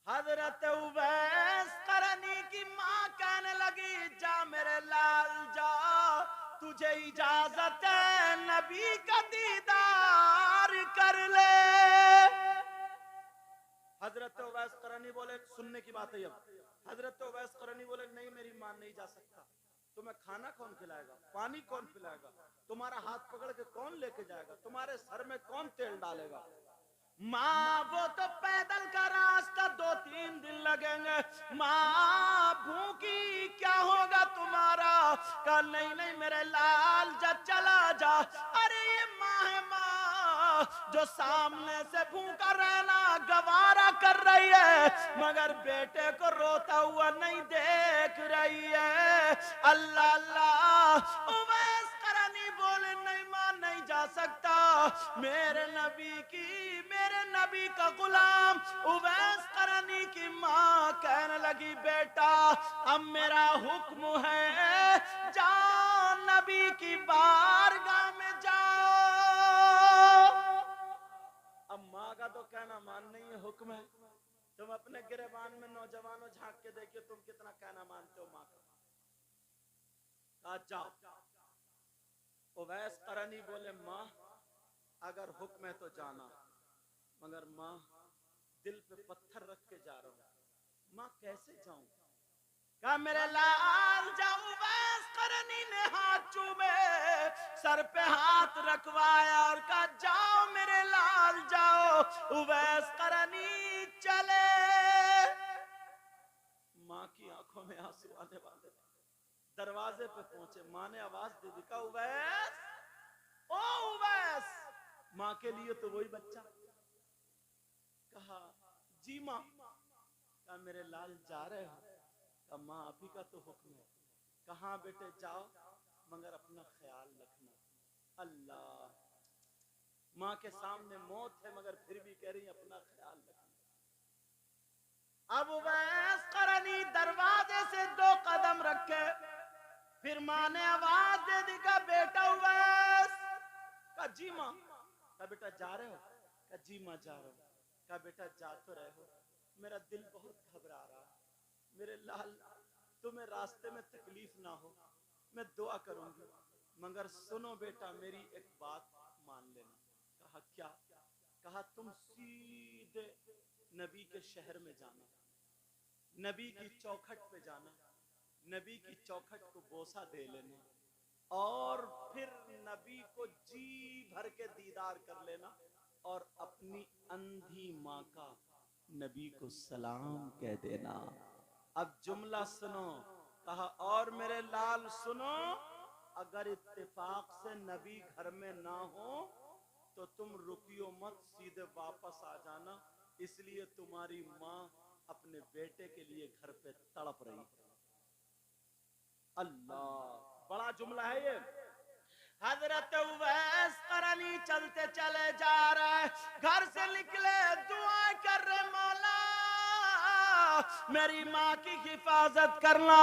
हजरत उवैस करनी की माँ कहने लगी जा मेरे लाल जा, तुझे इजाजत है नबी का दीदार कर ले। हजरत उवैस करनी बोले, सुनने की बात है अब। हजरत उवैस करनी बोले नहीं मेरी मां नहीं जा सकता, तुम्हें खाना कौन खिलाएगा, पानी कौन पिलाएगा, तुम्हारा हाथ पकड़ के कौन लेके जाएगा, तुम्हारे सर में कौन तेल डालेगा। माँ वो तो पैदल का रास्ता 2-3 दिन लगेंगे, माँ भूखी क्या होगा तुम्हारा। कहा नहीं नहीं मेरे लाल जा चला जा। अरे ये माँ है माँ, जो सामने से भूखा रहना गवारा कर रही है मगर बेटे को रोता हुआ नहीं देख रही है। अल्लाह अल्लाह उवैस करनी बोले नहीं मां नहीं जा सकता। मेरे नबी का गुलाम उवैस करनी की मां कहने लगी बेटा अब मेरा हुक्म है जाओ नबी की बारगाह में जाओ। अब माँ का तो कहना मान नहीं है, हुक्म है। तुम अपने गिरेबान में नौजवानों झांक के देखिए तुम कितना कहना मानते हो माँ का। कहा जाओ। उवैस करनी बोले माँ अगर हुक्म है तो जाना मगर माँ दिल पे पत्थर रख के जा रहा हूं, माँ कैसे जाऊं। कहा मेरे लाल जाओ। उवैस करनी ने हाथ चूमे सर पे हाथ रखवाया और कहा जाओ मेरे लाल जाओ। उवैस करनी चले। माँ की आंखों में आंसू आने वाले दरवाजे पे पहुंचे। माँ ने आवाज दे दी, कहा उवैस ओ उवैस। माँ के लिए तो वही बच्चा। कहा जी माँ। कहा मेरे लाल जा रहे हो। कहा माँ अभी का तो हुक्म है। कहाँ बेटे जाओ मगर अपना ख्याल रखना। अल्लाह माँ के सामने मौत है मगर फिर भी कह रही अपना ख्याल रखना। अब उवैस करनी दरवाजे से 2 कदम रखे फिर माँ ने आवाज दे दी, का बेटा उवैस। का जी माँ। का बेटा जा रहे हो। का जी माँ जा रहे हो। का बेटा जा तो रहे हो मेरा दिल बहुत घबरा रहा। मेरे लाल तुम्हें रास्ते में तकलीफ ना हो मैं दुआ करूंगी मगर सुनो बेटा मेरी एक बात मान लेना। कहा क्या। कहा तुम सीधे नबी के शहर में जाना, नबी की चौखट पे जाना, नबी की चौखट को बोसा दे लेना और फिर नबी को जी भर के दीदार कर लेना और अपनी अंधी माँ का नबी को सलाम कह देना। अब जुमला सुनो। कहा और मेरे लाल सुनो अगर इत्तेफाक से नबी घर में ना हो तो तुम रुकियो मत सीधे वापस आ जाना इसलिए तुम्हारी माँ अपने बेटे के लिए घर पे तड़प रही है। अल्लाह बड़ा जुमला है ये। हजरत उवैस करनी चलते चले जा रहे घर से निकले दुआ कर रहे मौला मेरी माँ की हिफाजत करना।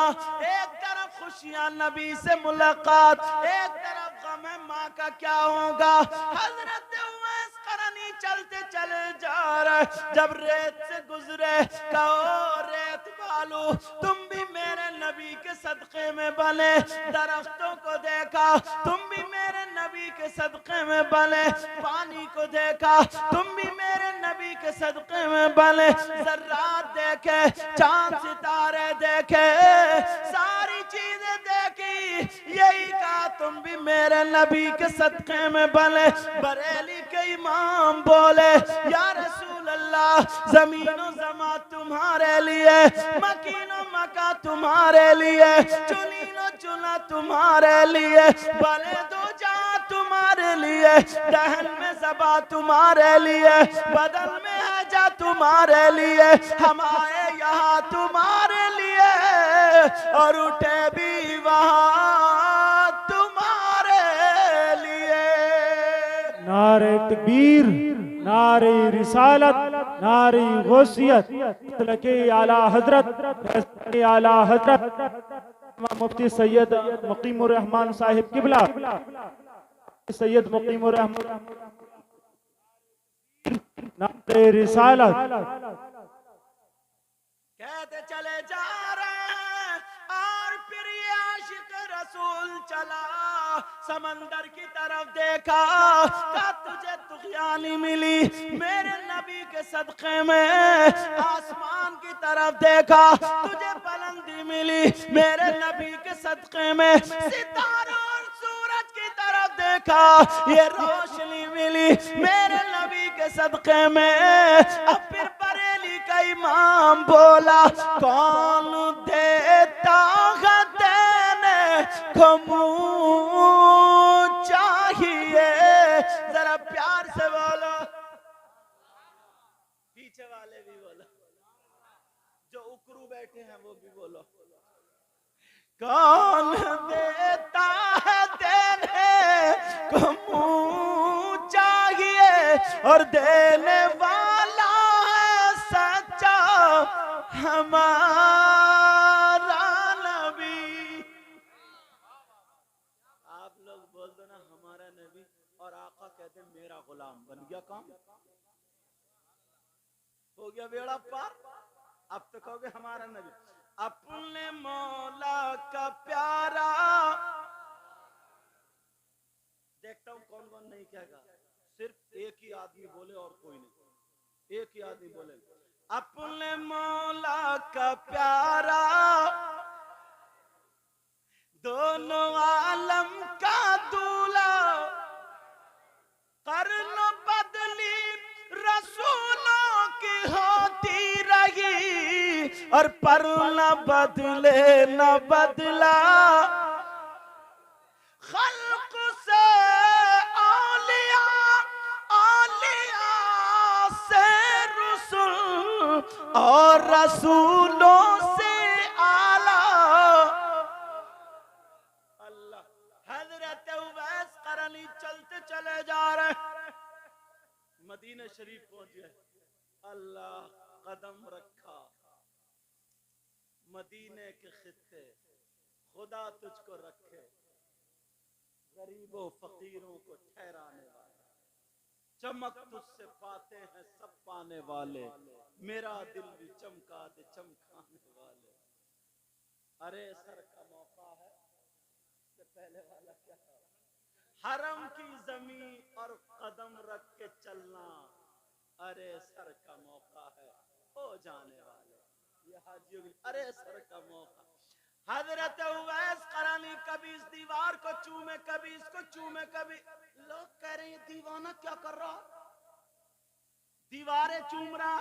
एक तरफ खुशियां नबी से मुलाकात एक तरफ गम है माँ का क्या होगा। हजरत उवैस करनी चलते चले जा रहे जब रेत से गुजरे कहो रेत बालू तुम भी मेरे नबी के सदके में बने। दरख्तों को देखा तुम भी मेरे नबी के सदके में बने। पानी को देखा तुम भी मेरे नबी के सदके में बने। जर्रात देखे चांद सितारे देखे सारी चीजें देखी यही कहा तुम भी मेरे नबी के सदके में बने। बरेली के इमाम बोले या रसूल अल्लाह जमीनो जमा तुम्हारे लिए मकीनो मका तुम्हारे लिए चुनीनो चुना तुम्हारे लिए भले दो जा तुम्हारे लिए दहन में ज़बा तुम्हारे लिए बदल में है जा तुम्हारे लिए हम आए यहाँ तुम्हारे लिए और उठे भी वहाँ तुम्हारे लिए। नारे तकबीर, नारे रिसालत, नारे गौसियत, के आला हजरत आला हजरत मुफ्ती सैयद मुकीमुर रहमान साहिब किबला सैयद मुकीमुर रहमान नारे रिसालत कहते चले जा रहे हैं और फिर ये आशिक रसूल चला समंदर की तरफ देखा का तुझे तुग़यानी मिली मेरे नबी के सदक़े में। आसमान की तरफ देखा तुझे बुलंदी मिली मेरे नबी के सदक़े में। सितारों और सूरज की तरफ देखा ये रोशनी मिली मेरे नबी के सदक़े में। अब फिर बरेली का इमाम बोला कौन देता है देने को मुँह चाहिए। जरा प्यार से बोल पीछे वाले भी बोलो, जो उकरू बैठे हैं वो भी बोलो। कौन देता है देने को मुंह चाहिए और देने वाला है सच्चा हमारा नबी। आप लोग बोल दो ना हमारा नबी, और आका कहते हैं मेरा गुलाम। बन गया काम, हो गया बेड़ा पार। अब तो कहोगे हमारा नबी। अपने मौला का प्यारा, देखता हूं कौन कौन नहीं कहेगा। सिर्फ एक ही आदमी बोले और कोई नहीं, एक ही आदमी बोले। अपने मौला का प्यारा, दोनों आलम का दूल्हा, कर्न बदली रसूलों की होती रही और पर न बदले न बदला। खल्क से औलिया, औलिया से रसूल और रसूलों से आला। अल्लाह। हजरत उवैस करनी चलते चले जा रहे, मदीना शरीफ पहुंच गए। अल्लाह कदम रखा, मदीने के खित्ते खुदा तुझको रखे, गरीबों फकीरों को ठहराने वाले, चमक तुझसे पाते हैं सब पाने वाले, मेरा दिल भी चमका दे चमकाने वाले। अरे सर का मौका है, इससे पहले वाला क्या था? हरम की जमीन और कदम रख के चलना, अरे सर का मौका है, हो जाने वाले ये हाजियों की। अरे सर का मौका। हजरत उवैस करानी कभी इस दीवार को चूमे, कभी इसको चूमे, कभी लोग कह रहे हैं दीवाना क्या कर रहा, दीवारें चूम रहा,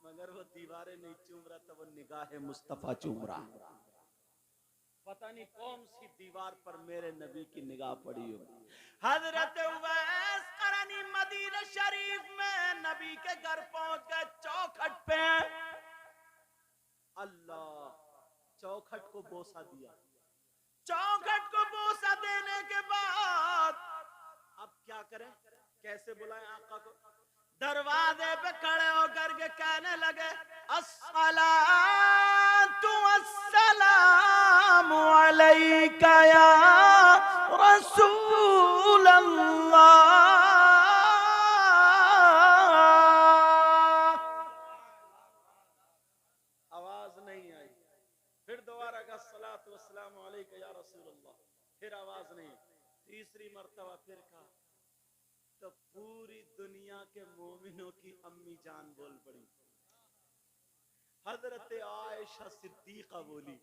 मगर वो दीवारें नहीं चूम रहा था, वो निगाहे मुस्तफा चूम रहा। पता नहीं कौन सी दीवार पर मेरे नबी की निगाह पड़ी हो। हजरत उवैस करानी मदीना शरीफ में नबी के घर पहुंच गए, चौखट पे। अल्लाह, चौखट को बोसा दिया। चौखट को बोसा देने के बाद अब क्या करें, कैसे बुलाएं आका को? दरवाजे पे खड़े होकर के कहने लगे अस्सलातु वस्सलामु अलैका या रसूल अल्लाह। आवाज नहीं आई। फिर दोबारा का अस्सलातु वस्सलामु अलैका या रसूल अल्लाह, फिर आवाज नहीं। तीसरी मर्तबा फिर कहा तो पूरी दुनिया के मोमिनों की अम्मी जान बोल पड़ी। हजरत आयशा सिद्दीका बोली,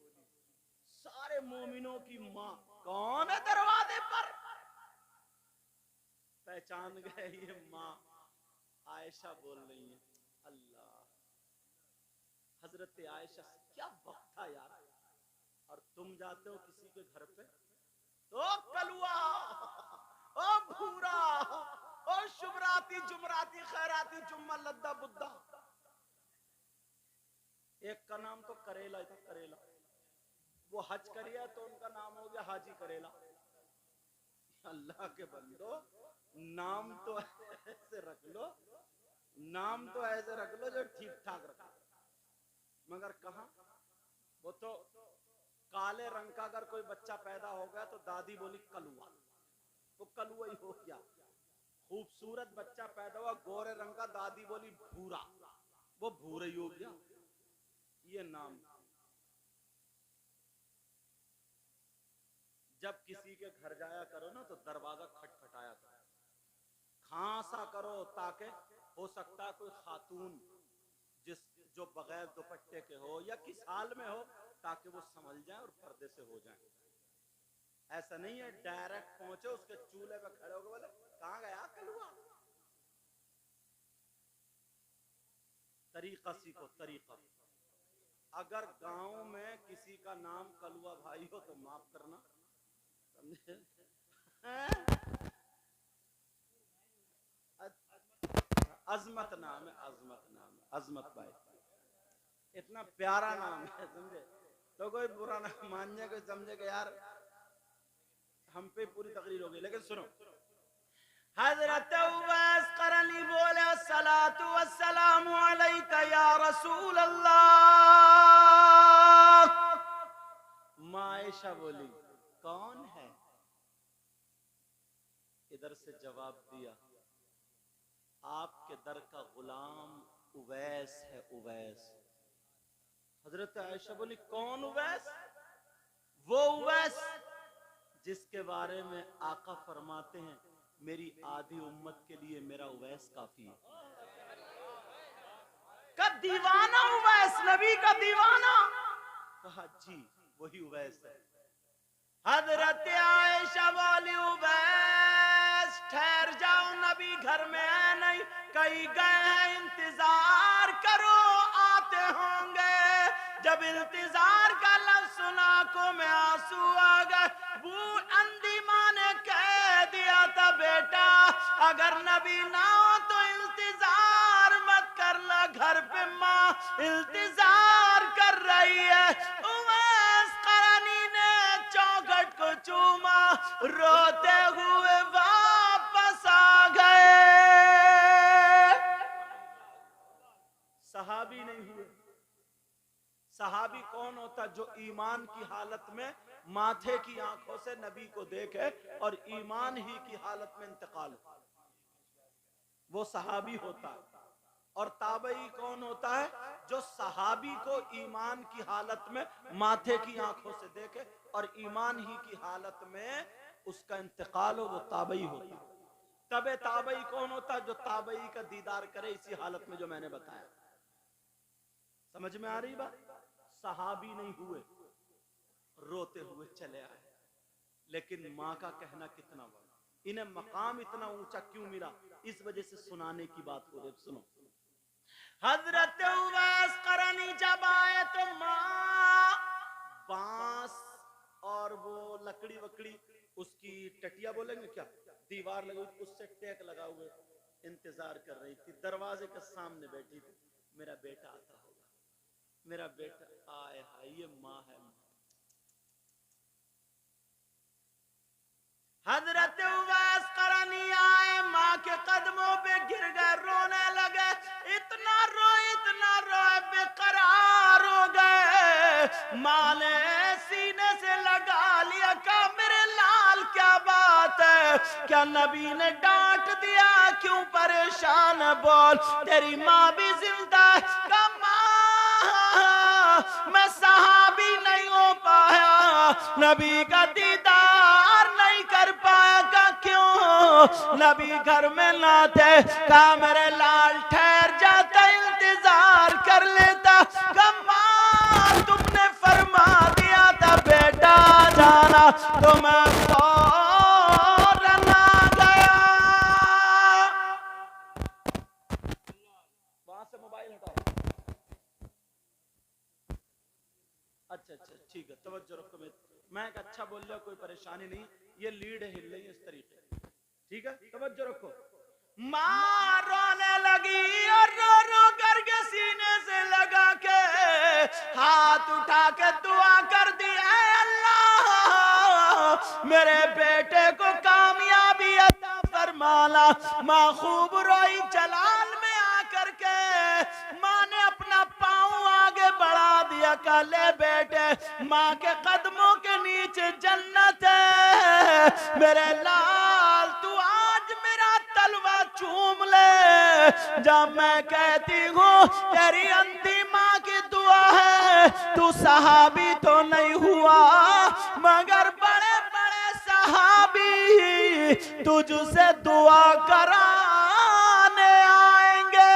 सारे मोमिनों की माँ। कौन है दरवाजे पर? पहचान गए, ये माँ आयशा बोल रही है। अल्लाह, हजरत आयशा क्या वक्त था यार। और तुम जाते हो किसी के घर पे तो कलुआ, ओ भूरा, ओ शुभराती, जुमराती, खैराती, जुम्मा, लद्दा, बुद्धा। एक का नाम तो करेला था, करेला। वो हज करिया तो उनका नाम हो गया हाजी करेला। अल्लाह के बंदो, नाम तो ऐसे रख लो, नाम तो ऐसे रख लो जो ठीक ठाक रखो। मगर कहां, वो तो काले रंग का अगर कोई बच्चा पैदा हो गया तो दादी बोली कलुआ, वो कलुआ ही हो गया। खूबसूरत बच्चा पैदा हुआ गोरे रंग का, दादी बोली भूरा, वो भूरे ही हो गया। ये नाम। जब किसी के घर जाया करो ना तो दरवाजा खटखटाया करो, खांसा करो, ताकि हो सकता है कोई खातून जो बगैर दुपट्टे के हो या किस हाल में हो, ताकि वो समझ जाए और पर्दे से हो जाए। ऐसा नहीं है डायरेक्ट पहुंचे उसके चूल्हे पे खड़े हो गए, बोले कहां गया कलुआ। तरीका सीखो, तरीका। अगर गांव में किसी का नाम कलुआ भाई हो तो माफ करना, समझे? अजमत नाम है, अजमत नाम है, अजमत भाई, इतना प्यारा नाम है, समझे? तो कोई बुरा ना मानने, कोई समझे कि यार हम पे पूरी तकरीर हो गई। लेकिन सुनो, हजरत उवैस करनी बोले सलातु वस्सलामु अलैका या रसूल अल्लाह। माँ आयशा बोली कौन है? इधर से जवाब दिया आपके दर का गुलाम उवैस है, उवैस। हजरत आयशा बोली कौन उवैस? वो उवैस जिसके बारे में आका फरमाते हैं मेरी आधी उम्मत के लिए मेरा उवैस काफी है। का दीवाना उवैस, नबी का दीवाना। कहा जी वही उवैस है। हजरत आयशा बोली उवैस ठहर जाओ, नबी घर में है नहीं, कहीं गए हैं, इंतजार करो आते होंगे। जब इंतजार का लफ्ज सुना को में आंसू आ गए। अंधी माँ ने कह दिया था बेटा अगर नबी ना हो तो इंतजार मत करना, घर पे माँ इंतजार कर रही है। उवैस करनी ने चौखट को चूमा, रोते हुए वापस आ गए। सहाबी नहीं हुए। सहाबी कौन होता? जो ईमान की हालत में माथे की आंखों से नबी को देखे और ईमान ही की हालत में इंतकाल हो, वो सहाबी होता है। और ताबई कौन होता है? जो सहाबी को ईमान की हालत में माथे की आंखों से देखे और ईमान ही की हालत में उसका इंतकाल हो, वो ताबई होता है। तबे ताबई कौन होता है? जो ताबई का दीदार करे इसी हालत में जो मैंने बताया। समझ में आ रही बात? सहाबी नहीं हुए, रोते हुए चले आए। लेकिन माँ का कहना कितना बड़ा, इन्हें मकाम इतना ऊंचा क्यों मिला? इस वजह से सुनाने की बात हो रही। सुनो, हजरत उवैस करनी जब आए तो माँ बांस और वो लकड़ी वकड़ी उसकी टटिया बोलेंगे क्या, दीवार लगी उससे टेक लगा हुए इंतजार कर रही थी। दरवाजे के सामने बैठी थी, मेरा बेटा आता होगा, मेरा बेटा आए। हाय ये माँ है। हजरत उवैस करनी आए, माँ के कदमों पे गिर गए, रोने लगे। इतना रोए बेकरार हो गए। माँ ने सीने से लगा लिया, कहा मेरे लाल क्या बात है? क्या नबी ने डांट दिया? क्यों परेशान? बोल तेरी माँ भी जिंदा है। कहा मैं सहाबी नहीं हो पाया, नबी का दीदार नहीं कर पाया। का क्यों? नबी घर में ना थे। कहा मेरे लाल ठहर जाता, इंतजार कर लेता। कहा तुमने फरमा दिया था बेटा जाना, तो मैं फौरन आ गया। वहां से मोबाइल हटाओ। अच्छा ठीक है, तवज्जो रखो। मैं एक अच्छा बोल रहा, कोई परेशानी नहीं, ये लीड हिल रही है इस तरीके। ठीक है, तवज्जो रखो। माँ रोने लगी और रो रो करके सीने से लगा के हाथ उठा के दुआ कर दी, अल्लाह मेरे बेटे को कामयाबी अता फरमाना। माँ खूब रोई। जलाल में आकर के माँ ने अपना पांव आगे बढ़ा दिया। कहा ले बेटे, माँ के कदमों के नीचे जन्नत है। मेरे लाल तू आज मेरा तलवा चूम ले। जब मैं कहती हूँ तेरी अंधी माँ की दुआ है, तू सहाबी तो नहीं हुआ मगर बड़े बड़े सहाबी तुझसे दुआ कराने आएंगे।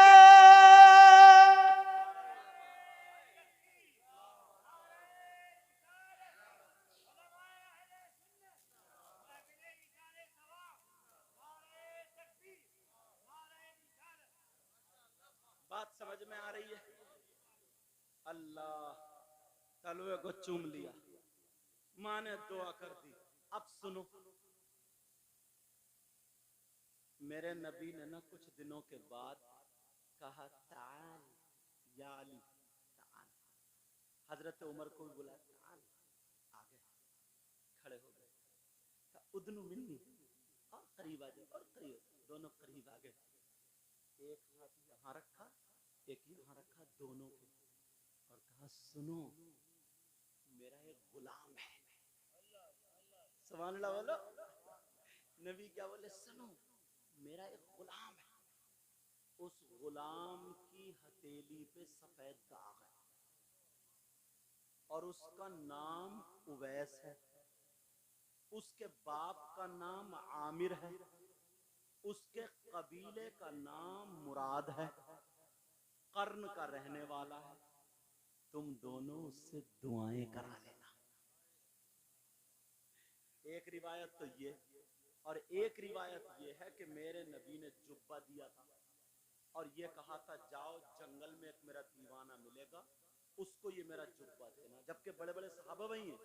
बात समझ में आ रही है? अल्लाह तलवे को चूम लिया, माँ ने दुआ कर दी। अब सुनो, मेरे नबी ने ना कुछ दिनों के बाद कहा ताल या अली, ताल। हजरत उमर को भी बुला, ताल। आ गए, खड़े हो गए। कहा उदनु मिन्नी, और करीब आ जाए, और करीब। दोनों करीब आ गए। एक हाथ यहाँ रखा, एक यहाँ रखा, दोनों के, और कहा सुनो, मेरा एक गुलाम है। सुभान अल्लाह बोलो। नबी क्या बोले? सुनो, मेरा एक गुलाम है। उस गुलाम की हथेली पे सफेद दाग है और उसका नाम उवैस है। उसके बाप का नाम आमिर है, उसके कबीले का नाम मुराद है, कर्न का रहने वाला है। तुम दोनों उससे दुआएं करा लेना। एक रिवायत तो ये, और एक रिवायत ये है कि मेरे नबी ने जुब्बा दिया था और ये कहा था जाओ जंगल में एक मेरा दीवाना मिलेगा, उसको ये मेरा जुब्बा देना। जबकि बड़े बड़े सहाबा वही हैं,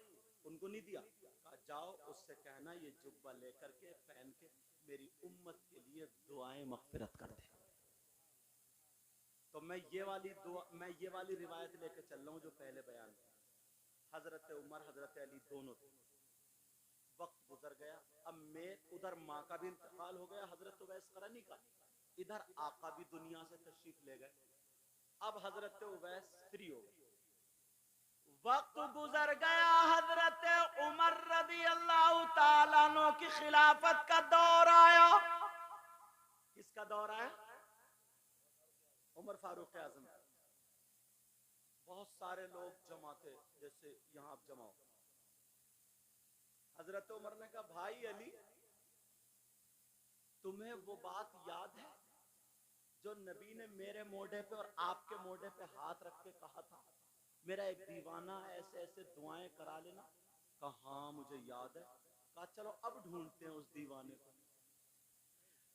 उनको नहीं दिया। कहा जाओ उससे कहना ये जुब्बा लेकर के पहन के मेरी उम्मत के लिए दुआएं मगफिरत कर दे। तो मैं ये वाली रिवायत लेके चल रहा हूँ जो पहले बयान की। हजरत उमर हजरत अली दोनों थे। वक्त गुजर गया। अब मैं उधर माँ का भी इंतकाल हो गया, हजरत उवैस करनी का, इधर आका भी दुनिया से तशरीफ ले गए। अब हजरत उवैस फ्री हो गए। वक्त गुजर गया, हजरत उमर रदी अल्लाह ताला अन्हु की खिलाफत का दौर आया। किसका दौर आया? उमर फारूक आजम। बहुत सारे लोग जमा थे, जैसे यहां आप जमा हो। हजरत उमर ने कहा भाई अली, तुम्हें वो बात याद है जो नबी ने मेरे मोढे पे और आपके मोढे पे हाथ रख के कहा था, मेरा एक दीवाना ऐसे ऐसे दुआएं करा लेना? कहा हाँ मुझे याद है। कहा चलो अब ढूंढते हैं उस दीवाने को।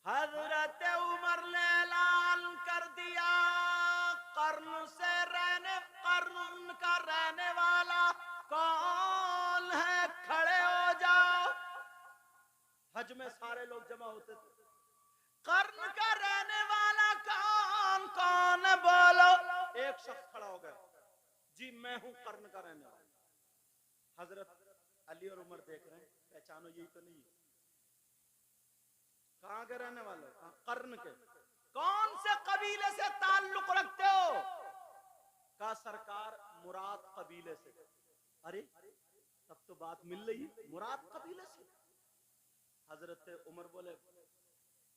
हजरत उमर ने ऐलान कर दिया, कर्न का रहने वाला कौन है? खड़े हो जाओ। हज में सारे लोग जमा होते थे। कर्न का रहने वाला कौन कौन है बोलो? एक शख्स खड़ा हो गया, जी मैं हूं कर्न का रहने वाला। हजरत अली और उमर देख रहे हैं, पहचानो यही तो नहीं। कहां के रहने वाले? कर्न के। कौन से कबीले से ताल्लुक रखते हो? का सरकार मुराद कबीले से। अरे तब तो बात मिल रही, मुराद कबीले से। हजरत उमर बोले,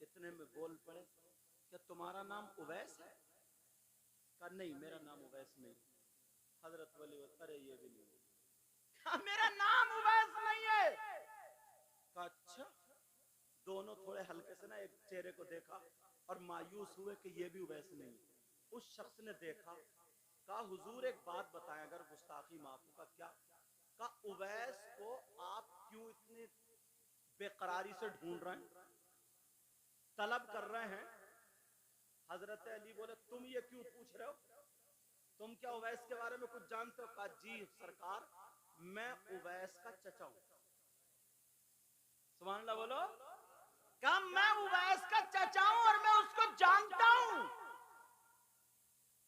इतने में बोल पड़े, क्या तुम्हारा नाम उवैस है? कहा नहीं मेरा नाम उवैस नहीं। हजरत वली, अरे ये भी नहीं। कहा मेरा नाम उवैस नहीं है। कहा अच्छा। दोनों थोड़े हल्के से ना एक चेहरे को देखा और मायूस हुए कि ये भी उवैस नहीं। उस शख्स ने देखा, कहा हुजूर एक बात बताएं, अगर गुस्ताखी माफ हो। का क्या? कहा उवैस को आप क्यों इतनी बेकरारी से ढूंढ रहे हैं, तलब कर रहे हैं? हजरत अली बोले तुम ये क्यों पूछ रहे हो? तुम क्या उवैस के बारे में कुछ जानते हो? कहा जी सरकार, मैं उवैस का चचा हूं। सुभान अल्लाह बोलो। कहा मैं उवैस का चचा हूं और मैं उसको जानता हूं,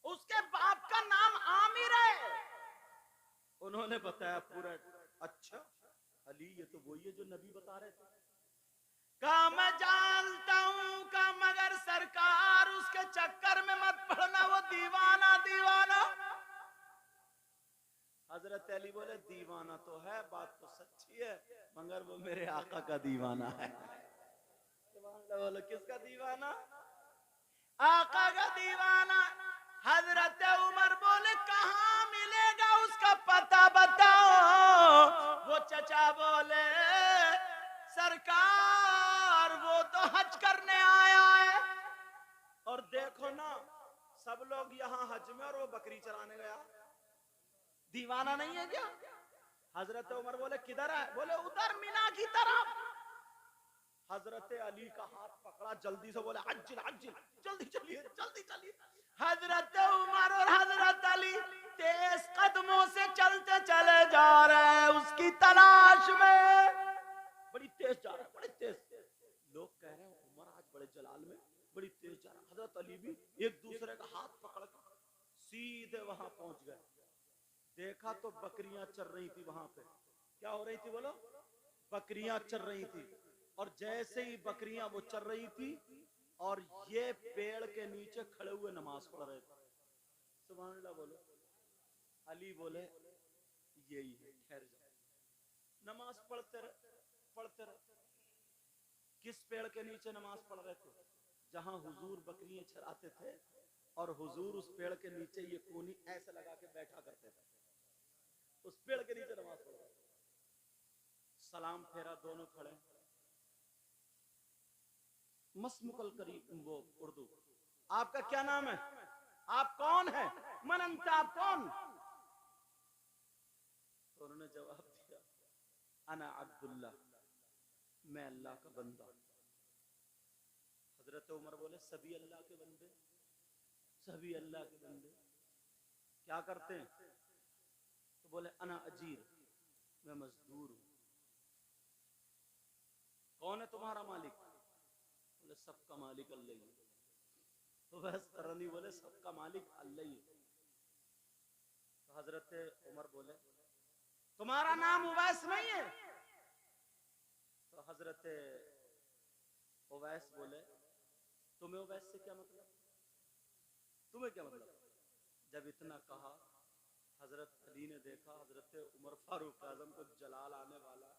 उसके बाप का नाम आमिर है। उन्होंने बताया पूरा। अच्छा अली, ये तो वही है जो नबी बता रहे थे। कहा मैं जानता हूं, का मगर सरकार उसके चक्कर में मत पड़ना, वो दीवाना दीवाना। हजरत अली बोले दीवाना तो है, बात तो सच्ची है, मगर वो मेरे आका का दीवाना है। बोलो किसका दीवाना? आका का दीवाना। हजरत उमर बोले कहां मिलेगा उसका पता बताओ। वो चचा बोले सरकार वो तो हज करने आया है, और देखो ना सब लोग यहाँ हज में और वो बकरी चराने गया। दीवाना नहीं है क्या? हजरत उमर बोले किधर है? बोले उधर मिना की तरफ। हजरत अली का हाथ पकड़ा, जल्दी से बोले अज्जिल अज्जिल, जल्दी चलिए जल्दी चलिए। हजरत उमर और हजरत अली तेज कदमों से चलते चले जा रहे हैं उसकी तलाश में। बड़ी तेज जा रहा है, बड़ी तेज। लोग कह रहे हैं उमर आज बड़े जलाल में, बड़ी तेज जा रहा है। हजरत हजरत अली भी एक दूसरे का हाथ पकड़ कर सीधे वहां पहुंच गए। देखा तो बकरियां चर रही थी वहां पे। क्या हो रही थी बोलो? बकरियां चर रही थी। और जैसे ही बकरियां वो चर रही थी और ये पेड़ के नीचे खड़े हुए नमाज पढ़ रहे थे। सुभान अल्लाह बोलो। अली बोले यही है, ठहर जाओ। नमाज पढ़ते रहे। किस पेड़ के नीचे नमाज पढ़ रहे थे? जहां हुजूर बकरियां चराते थे और हुजूर उस पेड़ के नीचे ये कोनी ऐसे लगा के बैठा करते थे। उस पेड़ के नीचे नमाज पढ़ रहे थे। सलाम फेरा, दोनों खड़े। मसमुकल करी वो उर्दू। आपका क्या नाम है? आप कौन है? मनंत, आप कौन? तो उन्होंने जवाब दिया, अना अब्दुल्ला, मैं अल्लाह का बंदा। हजरत उमर बोले सभी अल्लाह के बंदे, सभी अल्लाह के बंदे क्या करते हैं? तो बोले अना अजीर, मैं मजदूर हूं। कौन है तुम्हारा मालिक? बोले सबका मालिक अल्लाह ही है। तो बस करनी बोले सबका मालिक अल्लाह ही है। तो हजरत उमर बोले तुम्हारा नाम उवैस नहीं है? तो हजरत उवैस बोले तुम्हें उवैस से क्या मतलब? तुम्हें क्या मतलब? जब इतना कहा, हजरत अली ने देखा हजरत उमर फारूक आजम को जलाल आने वाला,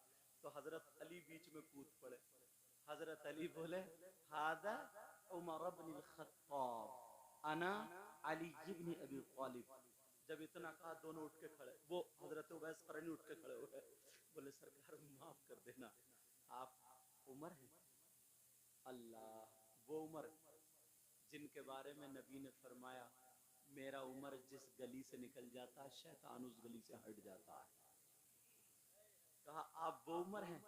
तो हजरत अली बीच में कूद पड़े। हजरत अली बोले हादा उमर इब्न अल-खत्ताब अना अली इब्न अबी तालिब। जब इतना कहा दोनों उठ के खड़े। वो हजरत उवैस करनी उठ के खड़े हुए। बोले सरकार माफ कर देना, आप उमर हैं? अल्लाह, वो उमर जिनके बारे में नबी ने फरमाया मेरा उमर जिस गली से निकल जाता है शैतान उस गली से हट जाता है। कहा आप वो उमर हैं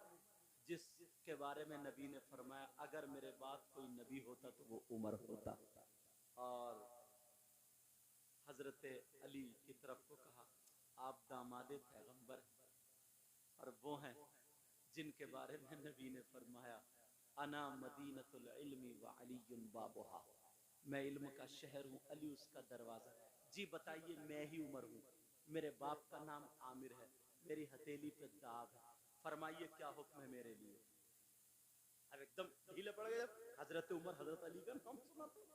जिसके बारे में नबी ने फरमाया अगर मेरे बाद कोई नबी होता तो वो उमर होता। और हजरत अली की तरफ को कहा आप दामादे पैगंबर हैं और वो हैं जिनके बारे में नबी ने फरमाया अना मदीनतुल इल्मी व अलीयुन बाबुहा, मैं इल्म का शहर हूँ, अली उसका दरवाजा। जी बताइए, मैं ही उमर हूँ, मेरे बाप का नाम आमिर है, मेरी हथेली पे दाग है, फरमाइए क्या हुक्म है मेरे लिए? अब एकदम ढीले पड़ गए। हजरत उमर हजरत अली का नाम सुना तो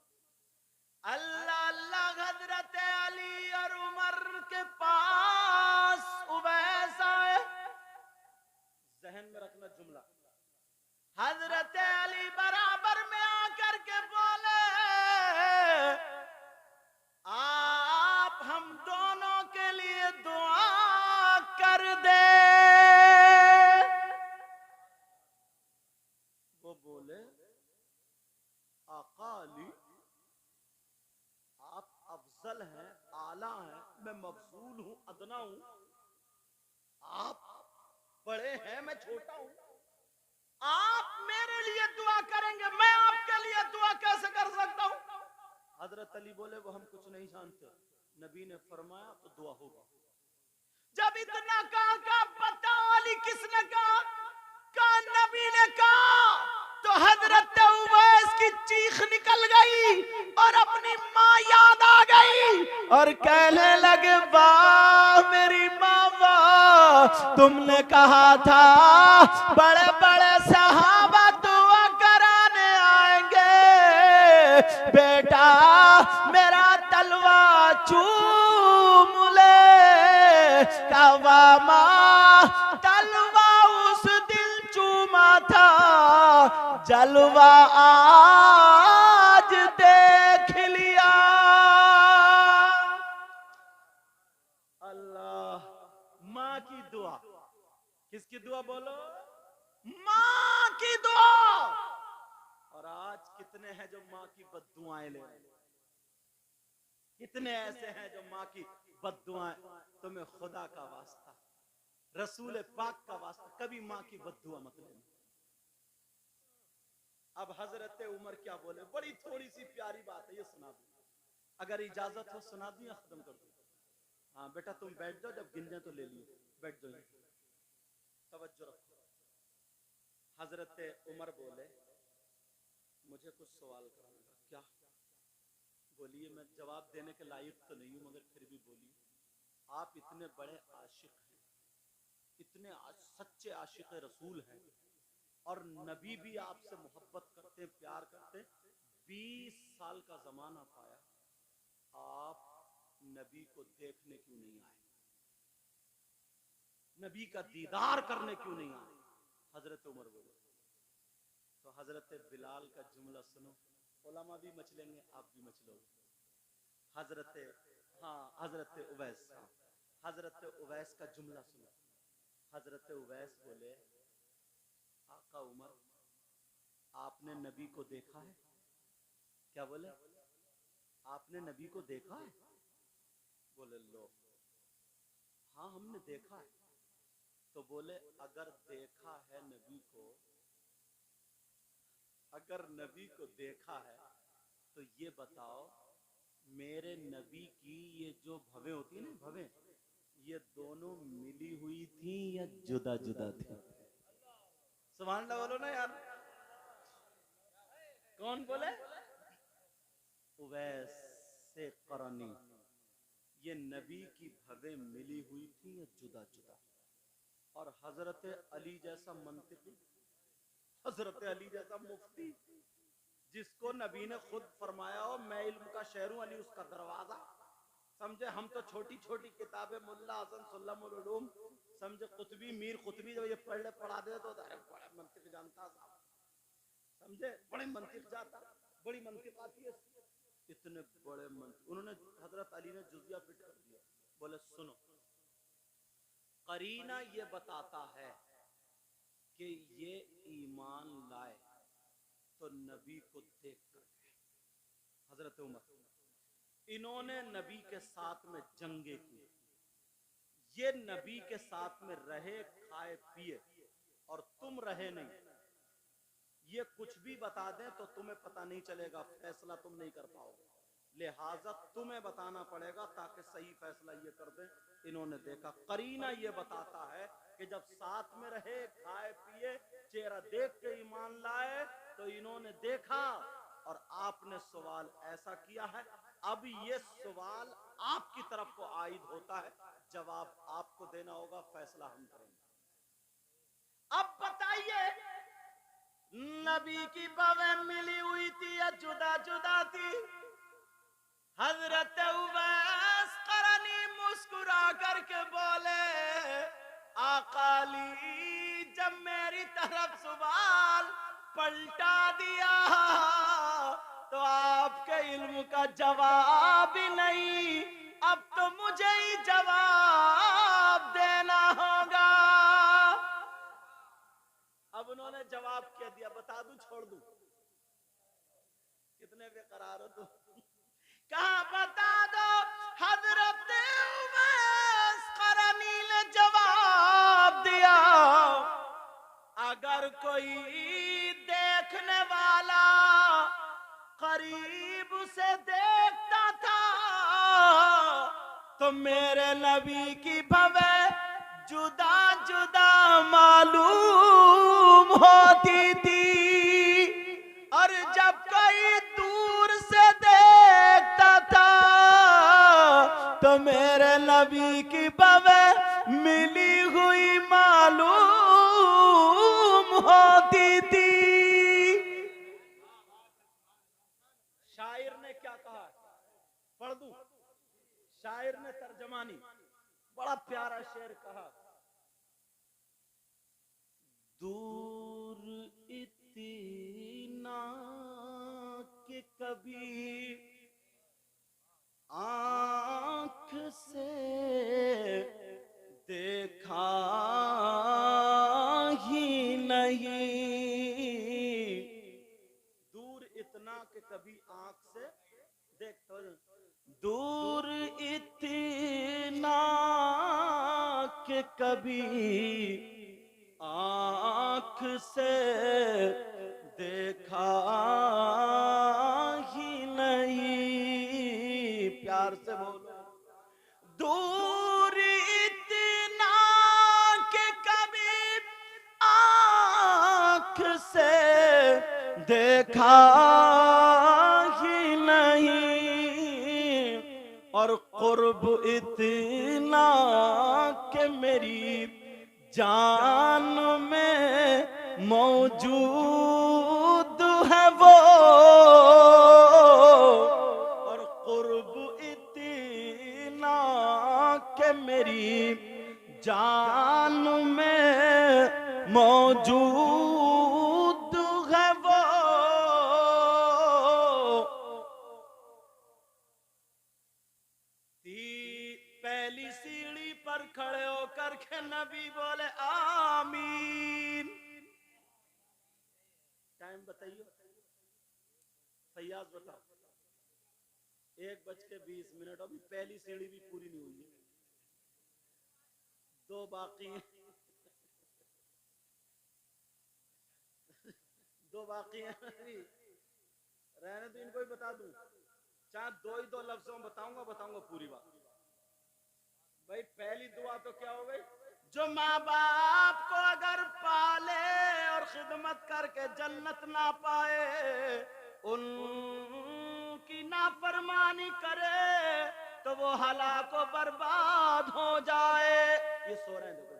अल्लाह अल्लाह, हजरत अली और उमर के पास उवैस आए। जहन में रखना जुमला, हजरत अली बराबर में आकर के बोले आप हम दोनों के लिए दुआ कर दे। वो बोले आका अली आप अफजल हैं, आला हैं, मैं मफजूल हूं, अदना हूं। आप बड़े हैं, मैं छोटा हूं। आप मेरे लिए दुआ करेंगे, मैं आपके लिए दुआ कैसे कर सकता हूं? हजरत अली बोले वो हम कुछ नहीं जानते, नबी ने फरमाया तो दुआ होगी। जब इतना कहा बताओ अली किसने कहा नबी ने कहा, तो हजरत उवैस की चीख निकल गई और अपनी माँ याद आ गई और कहने लगे वाह मेरी माँ वाह, तुमने कहा था बड़े बड़े सहाबा दुआ कराने आएंगे, बेटा मेरा तलवा चूम ले। कवा माँ तलवा उस दिल चूमा था, जलवा आज देख लिया। अल्लाह, माँ की दुआ, किसकी दुआ बोलो? माँ की दुआ। और आज कितने हैं जो माँ की बद्दुआएं ले रहे हैं? कितने ऐसे हैं जो माँ की बद्दुआएं? तुम्हें खुदा का वास्ता, रसूल पाक का वास्ता, कभी माँ की बद्दुआ मत लेना। अब हजरत उमर क्या बोले, बड़ी थोड़ी सी प्यारी बात है, ये सुना दूं, अगर इजाजत हो सुना दूं या खत्म कर दूं? हाँ बेटा तुम बैठ जाओ, जब गिनने तो ले लियो, बैठ जाओ, तवज्जो रखो। हजरत उमर बोले मुझे कुछ सवाल करना था। क्या? बोलिए, मैं जवाब देने के लायक तो नहीं हूं मगर फिर भी बोलिए, आप इतने बड़े आशिक हैं, इतने सच्चे आशिक रसूल हैं और नबी भी आपसे मोहब्बत करते, प्यार करते, 20 साल का जमाना पाया, आप नबी को देखने क्यों नहीं आए, नबी का दीदार करने क्यों नहीं आए? हजरत उमर बोले। तो हजरत बिलाल का जुमला सुनो, उलमा भी मचलेंगे, आप भी मचलोगे। हजरत उवैस, हजरत उवैस का जुमला सुनो। हजरत उवैस बोले, आका उमर, आपने नबी को देखा है? क्या बोले? आपने नबी को देखा है? बोले लो, हाँ हमने देखा है। तो बोले, अगर देखा है नबी को, अगर नबी को देखा है तो ये बताओ, मेरे नबी की ये जो भवें होती है ना, भवें, ये दोनों मिली हुई थी या जुदा जुदा थी? सुभान अल्लाह बोलो ना यार। कौन बोले? उवैस से करनी, ये नबी की भवें मिली हुई थी या जुदा जुदा? और हजरत अली जैसा मंतिकी, हजरत अली जैसा मुफ्ती, जिसको नबी ने खुद फरमाया हो मैं इल्म का शहर हूं, अली उसका दरवाजा, समझे? हम तो छोटी छोटी किताबें मुल्ला हसन सुल्लमुल उलूम, समझे, कुतुबी मीर कुतुबी जब ये पढ़ा दे तो अरे बड़ा मंतिक जानता साहब, समझे, बड़े मंतिक जाता, बड़ी मंतिक आती है, इतने बड़े मंतिक। उन्होंने, हजरत अली ने जुजिया फिट कर दिया, बोले सुनो, करीना ये बताता है कि ये ईमान लाए तो नबी को देख कर गए। हजरत उमर, इन्होंने नबी के साथ में जंगे की, ये नबी के साथ में रहे, खाए पिए, और तुम रहे नहीं। ये कुछ भी बता दें तो तुम्हें पता नहीं चलेगा, फैसला तुम नहीं कर पाओगे, लिहाजा तुम्हें बताना पड़ेगा ताकि सही फैसला ये कर दें। इन्होंने देखा, करीना ये बताता है कि जब साथ में रहे, खाए पिए, चेहरा देख के ईमान लाए, तो इन्होंने देखा और आपने सवाल ऐसा किया है। अब ये सवाल आपकी तरफ को आइद होता है, जवाब आपको देना होगा, फैसला हम करेंगे। अब बताइए, नबी की भवें मिली हुई थी या जुदा जुदा थी? हजरत उवैस करनी मुस्कुरा करके बोले, आकाली जब मेरी तरफ सवाल पलटा दिया तो आपके इल्म का जवाब ही नहीं, अब तो मुझे ही जवाब देना होगा। अब उन्होंने जवाब क्या दिया, बता दूं छोड़ दूं? कितने बेकरार हो तुम? कहा बता दो। हजरत उवैस करनी ने जवाब दिया, अगर कोई देखने वाला करीब से देखता था तो मेरे नबी की भवें जुदा जुदा मालूम होती थी, और जब कोई दूर से देखता था तो मेरे नबी की भवें मिली हुई मालूम होती थी। शायर ने क्या कहा, पढ़ दूं? शायर ने तर्जमानी, बड़ा प्यारा शेर कहा, दूर इतना कि कभी आंख से देखा ही नहीं, दूर इतना कि कभी आंख से देखता, दूर इतना कि कभी आंख से देखा ही नहीं, प्यार से बोलो, दूर इतना कि कभी आंख से देखा ही नहीं, और कुर्ब इतना कि मेरी जान में मौजूद है वो, और कुर्ब इतना कि मेरी जान में मौजूद है वो। पहली सीढ़ी पर खड़े होकर के नबी बोले आमीन। टाइम बताइए फैयाज, बताओ। 1:20। अभी पहली सीढ़ी भी पूरी नहीं हुई है, 2 बाकी हैं। 2 बाकी हैं। रहने तो इनको ही बता दूं, चाहे 2 लफ्जों में बताऊंगा पूरी बात। भाई पहली दुआ तो क्या हो गई, जो माँ बाप को अगर पाले और खिदमत करके जन्नत ना पाए, उनकी नाफरमानी करे तो वो हलाक व बर्बाद हो जाए। ये सो रहे हैं, देखो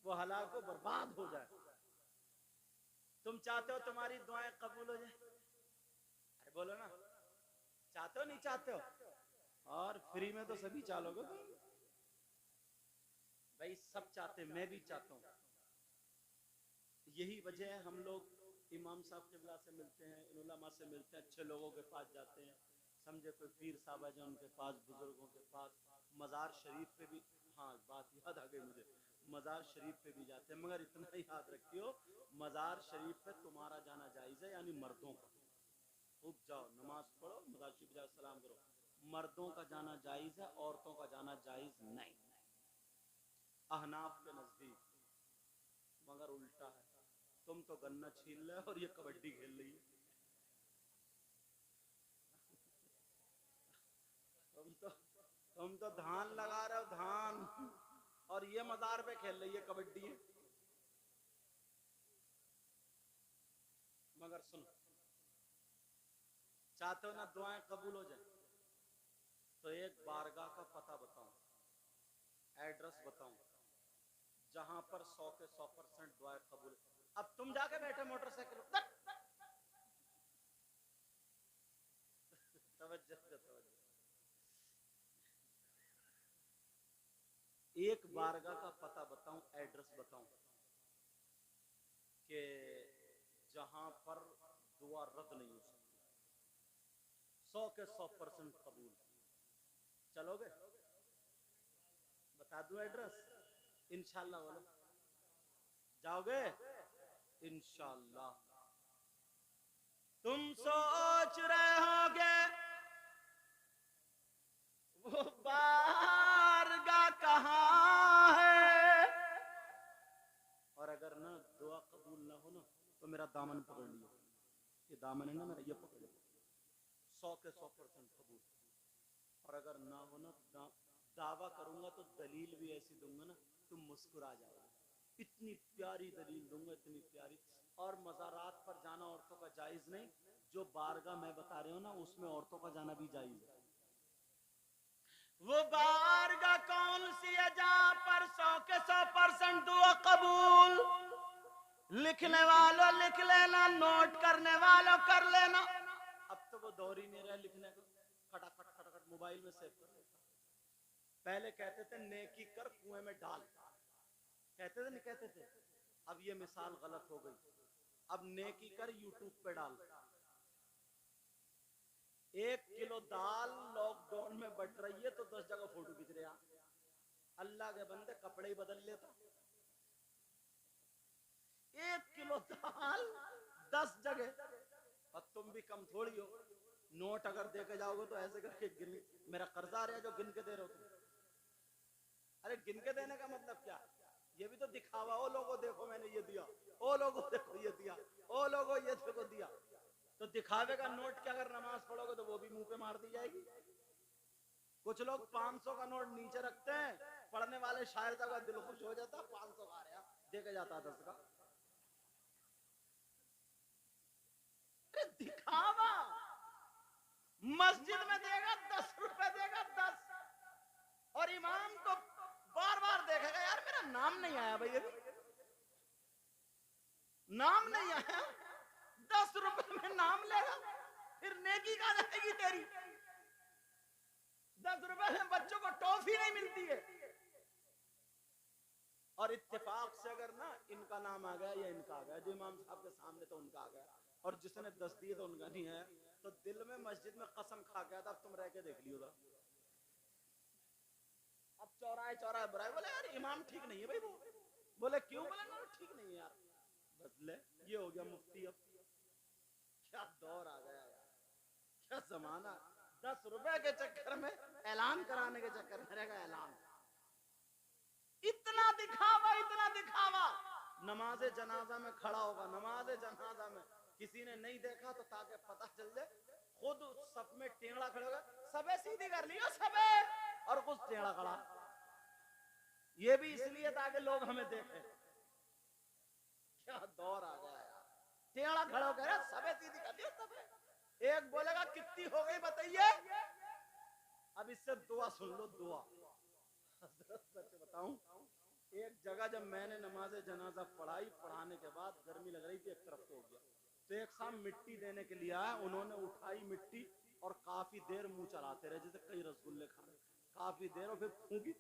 वो हलाक व बर्बाद हो जाए। तुम चाहते हो तुम्हारी दुआएं कबूल हो जाए? अरे बोलो ना, चाहते हो नहीं चाहते हो? और फ्री में तो सभी चालोगे तुम। भाई सब चाहते, मैं भी चाहता हूं। यही वजह है हम लोग इमाम साहब किबला से मिलते हैं, उलमा से मिलते हैं, अच्छे लोगों के पास जाते हैं। समझे कोई पीर साहब है उनके पास, बुजुर्गों के पास, मज़ार शरीफ पे भी। हाँ बात याद आ गई मुझे, मज़ार शरीफ पे भी जाते हैं। मगर इतना ही याद रखियो, मज़ार शरीफ पे तुम्हारा जाना जायज़ है, यानी मर्दों का। खूब जाओ, नमाज पढ़ो, मज़ार शरीफ जाओ, सलाम करो। मर्दों का जाना जायज़ है, औरतों का जाना जायज़ नहीं, अहनाफ के नजदीक। मगर उल्टा है, तुम तो गन्ना छीन ले और ये कबड्डी खेल रही है। तुम तो धान लगा रहे हो, धान, और ये मजार पे खेल रही है कबड्डी है। मगर सुनो, चाहते हो ना दुआएं कबूल हो जाए, तो एक बारगाह का पता बताऊं, एड्रेस बताऊं, जहां पर 100 के 100% दुआएं कबूल। अब तुम जाके बैठे मोटरसाइकिल, एक बारगाह का पता बताऊं, एड्रेस बताऊं कि जहां पर दुआ रद्द नहीं हो सकती, 100 के 100% कबूल। चलोगे? बता दूं एड्रेस? इंशाल्लाह बोलो, जाओगे? इंशाल्लाह। तुम सोच रहे होगे वो बारगाह कहाँ है, और अगर ना दुआ कबूल ना हो ना तो मेरा दामन पकड़ लियो। ये दामन है ना मेरा, ये पकड़ लो। 100 के 100% कबूल। और अगर ना हो ना, दावा करूंगा तो दलील भी ऐसी दूंगा ना तुम मुस्कुरा जाओगे। इतनी प्यारी दलील दूंगा, इतनी प्यारी। और मज़ारात पर जाना औरतों का जायज नहीं, जो बारगाह मैं बता रहे हो ना उसमें औरतों का जाना भी जायज है। वो बारगाह कौन सी है जहां पर 100 के 100% दुआ कबूल? लिखने वालों लिख लेना, नोट करने वालों कर लेना। अब तो वो दौर ही नहीं रहा लिखने का, खटाखट खटाखट मोबाइल में सेव कर लेता। पहले कहते थे नेकी कर कुएं में डाल, कहते थे नहीं कहते थे? अब ये मिसाल गलत हो गई। अब नेकी कर यूट्यूब पे डाल। 1 किलो दाल लॉकडाउन में बट रही है तो 10 जगह फोटो खींच रहे हैं। अल्लाह के बंदे कपड़े ही बदल लेता। 1 किलो दाल 10 जगह, और तुम भी कम थोड़ी हो। नोट अगर देके जाओगे तो ऐसे करके गिन, मेरा कर्जा आ रहा है जो गिन के दे रहे हो तुम। अरे गिन के देने का मतलब क्या? ये भी तो दिखावा। ओ लोगो देखो मैंने ये दिया, ओ लोगो देखो ये दिया, ओ लोगो ये देखो दिया। तो दिखावे का नोट क्या, अगर नमाज पढ़ोगे तो वो भी मुंह पे मार दी जाएगी। कुछ लोग 500 का नोट नीचे रखते हैं, पढ़ने वाले शायर का दिल खुश हो जाता, 500 का आ रहा, देके जाता 10 का। दिखावा। मस्जिद में देगा 10 रुपए देगा, 10, और इमाम को बार बार देखेगा, यार मेरा नाम नहीं आया भाई, अभी नाम नहीं आया, 10 रुपए में नाम लेगा, फिर नेकी कहां जाएगी तेरी? 10 रुपए में बच्चों को टॉफी नहीं मिलती है। और इत्तेफाक से अगर ना इनका नाम आ गया या इनका आ गया, जो इमाम साहब के सामने तो उनका आ गया, और जिसने 10 दिए तो उनका नहीं है, तो दिल में मस्जिद में कसम खा गया था, अब तुम रह के देख लियो। अब चौराहे चौराहे बुराई, बोले यार इमाम ठीक नहीं है भाई, वो बोले क्यों? बोले ना ठीक नहीं है यार, बस ले ये हो गया मुफ्ती। अब क्या दौर आ गया यार, क्या जमाना। 10 रुपए के चक्कर में, ऐलान कराने के चक्कर में रहेगा ऐलान। इतना दिखावा, इतना दिखावा। नमाज़े जनाजा में खड़ा होगा, नमाज़े जनाजा में किसी ने नहीं देखा तो ताकि पता चल जाए, खुद सफ में टेढ़ा खड़ा होगा, सबे सीधी कर लियो सबे, और कुछ टेढ़ा खड़ा, ये भी इसलिए ताकि लोग हमें देखें। क्या दौर आ गया यार, टेढ़ा खड़ा होकर सबे सीधी कर लियो सबे। एक बोलेगा कितनी हो गई बताइए, अब इससे दुआ सुन लो, दुआ। हजरत सच बताऊं, एक जगह जब मैंने नमाज़े जनाजा पढ़ाई, पढ़ाने के बाद गर्मी लग रही थी, एक तरफ हो गया, तो एक साहब मिट्टी देने के लिए आया, उन्होंने उठाई मिट्टी और काफी देर मुंह चलाते रहे जैसे कई रसगुल्ले खा रहे, काफी देर, और फिर फूंकी,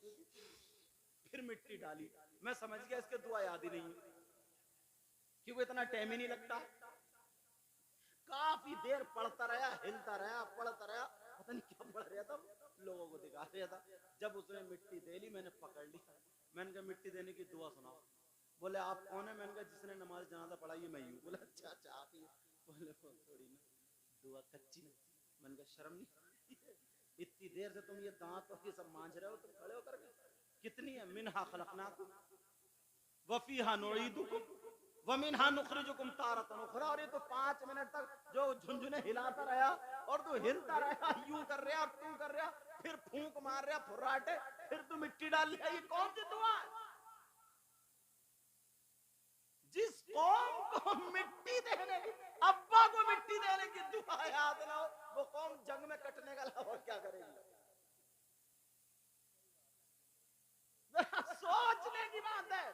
फिर मिट्टी डाली। मैं समझ गया इसके दुआ याद ही नहीं है, क्योंकि इतना टाइम ही नहीं लगता। काफी देर पढ़ता रहा, हिलता रहा, पढ़ता रहा, पता नहीं क्या पढ़ रहा था, लोगों को दिखा रहा था। जब उसने मिट्टी दे ली, मैंने पकड़ ली, मैंने कहा मिट्टी देने की दुआ सुनाओ। बोले आप कौन है? मैंने कहा जिसने नमाज जनाजा पढ़ाई है मैं ही हूँ। बोले अच्छा अच्छा आप ही। बोले थोड़ी ना दुआ कच्ची। मैंने कहा शर्म नहीं, इतनी देर से तुम ये दांत और ये सब मांझ रहे हो, तुम खड़े होकर के, कितनी है? मिनहा खलकनाकुम व फीहा नुईदुकुम व मिनहा नुखरिजुकुम तारतन उखरा। और ये तो 5 मिनट तक जो झुनझुने हिलाता रहा, और तू हिलता रहा, यूं कर रहा, तू कर रहा, फिर फूंक मार रहा, फुर्राटे, फिर तू मिट्टी डाल लिया, ये कौन सी दुआ है? जिस कौम को मिट्टी देने की, अब्बा को मिट्टी देने की दुआ याद ना हो, वो कौम जंग में कटने का अलावा क्या करेगी? सोचने की बात है।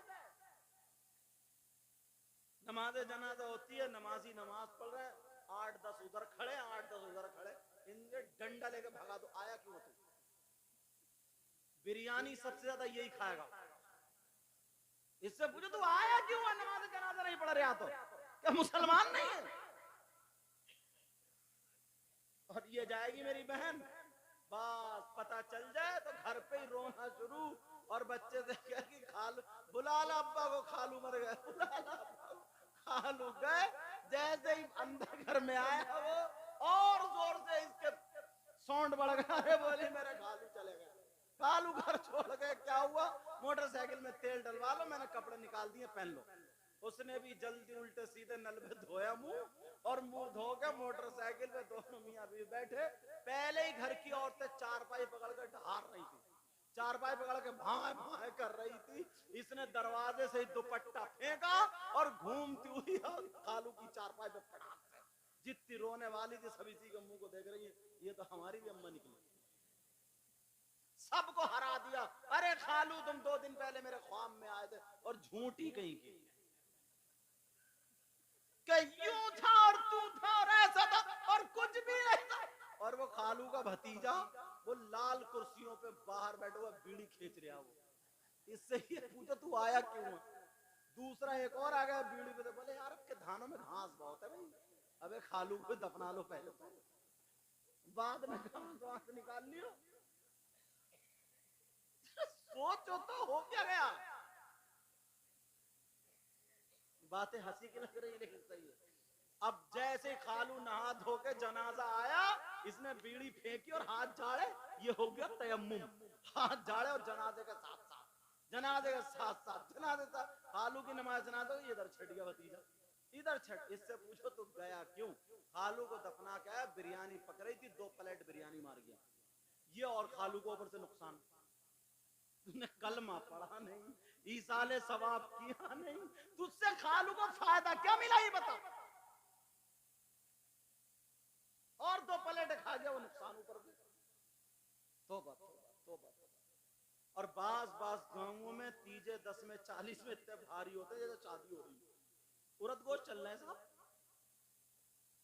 नमाज़े जनाजा होती है, नमाजी नमाज पढ़ रहे हैं, 8-10 उधर खड़े, 8-10 उधर खड़े, इनके डंडा लेके भगा दो, आया क्यों तू? बिरयानी सबसे ज्यादा यही खाएगा, इससे पूछो तू आया क्यों है? नमाज जनाजा नहीं पढ़ रहा तो क्या मुसलमान नहीं है? और ये जाएगी मेरी बहन, बस पता चल जाए तो घर पे ही रोना शुरू, और बच्चे से कहेगी खालू, बुला ला अब्बा को, खालू मर गए, बुला ला अब्बा को, खालू गए। जैसे ही अंदर घर में आया वो, और जोर से इसके साउंड बढ़ गया, बोले मेरे खालू चले गए। खालू घर छोड़ गए, क्या हुआ? मोटरसाइकिल में तेल डलवा लो, मैंने कपड़े निकाल दिए, पहन लो। उसने भी जल्दी उल्टे सीधे नल में धोया मुंह, और मुंह धो के मोटरसाइकिल पे दोनों मियां बीवी बैठे। पहले ही घर की औरतें चारपाई पकड़ कर ढार रही थी, चारपाई पकड़ के भाए भाए कर रही थी। इसने दरवाजे से दुपट्टा फेंका और घूमती हुई खालू की चारपाई पे पड़ा। जितनी रोने वाली थी सब इसी के मुंह को देख रही है, ये तो हमारी भी अम्मा निकली, सबको हरा दिया। अरे खालू तुम 2 दिन पहले मेरे ख्वाब में आए थे, और झूठी कहीं की यूं था और तू था और ऐसा था और कुछ भी नहीं था। और वो खालू का भतीजा वो लाल कुर्सियों पे बाहर बैठा हुआ बीड़ी खींच रहा, वो इससे ये पूछो तू आया क्यों है? दूसरा एक और आ गया बीड़ी पे, तो बोले यार आपके धानों में घास बहुत है भाई, अबे खालू को दफना लो पहले, तो बाद में घास निकाल लियो। सोचो तो हो क्या गया। बातें हंसी की लग रही लेकिन सही है। अब जैसे खालू नहा धो के जनाजा आया, इसने बीड़ी फेंकी और हाथ झाड़े, ये हो गया तयम्मुम, हाथ झाड़े और जनाजे के साथ साथ, जनाजे के साथ साथ, जनाजे साथ खालू की नमाज जनाजा, इधर छट गया भतीजा, इधर छट। इससे पूछो तो गया क्यों? खालू को दफना के आया, बिरयानी पक रही थी, 2 प्लेट बिरयानी मार गया ये, और खालू को ऊपर से नुकसान। तूने कलमा पढ़ा नहीं, ईसाले सवाब किया नहीं, तुझसे खालू को फायदा क्या मिला ये बता? और 2 प्लेट प्लेटें खा गया, वो नुकसान ऊपर दे। तौबा तौबा तौबा। और बास गांवों में तीजे 10 में 40 में इतने भारी होते हैं जैसे शादी हो रही है। उड़द गोश्त चल रहे हैं साहब,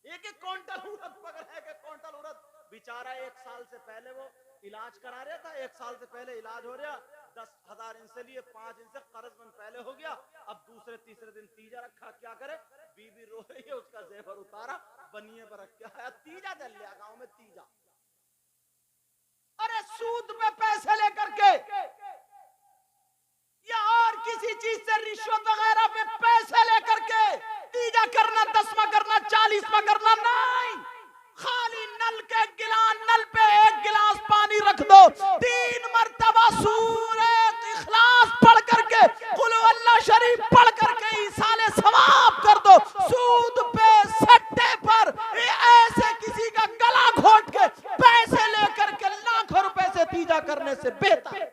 एक एक क्विंटल उड़द पकड़ है, एक क्विंटल उड़द। बेचारा 1 साल से पहले वो इलाज करा रहा था, 1 साल से पहले इलाज हो रहा, 10,000 इनसे लिए, 5 इनसे कर्जमंद पहले हो गया। अब दूसरे तीसरे दिन तीजा रखा, क्या करे, बीबी रो रही है, उसका जेवर उतारा, बनिए पर रख के आया, तीजा चल लिया गांव में, तीजा। अरे सूद पे पैसे लेकर के या और किसी चीज से रिश्वत वगैरह पे पैसे लेकर के तीजा करना, 10वां करना, 40वां करना नहीं। खाली नल के गिलास, नल पे 1 गिलास पानी रख दो, 3 मरतबा सूरह इखलास पढ़ करके, कुल अल्लाह शरीफ पढ़ करके ईसाले सवाब कर दो। सूद पे, सट्टे पर ऐसे किसी का गला घोट के पैसे लेकर के लाखों रुपए से तीजा करने से बेहतर,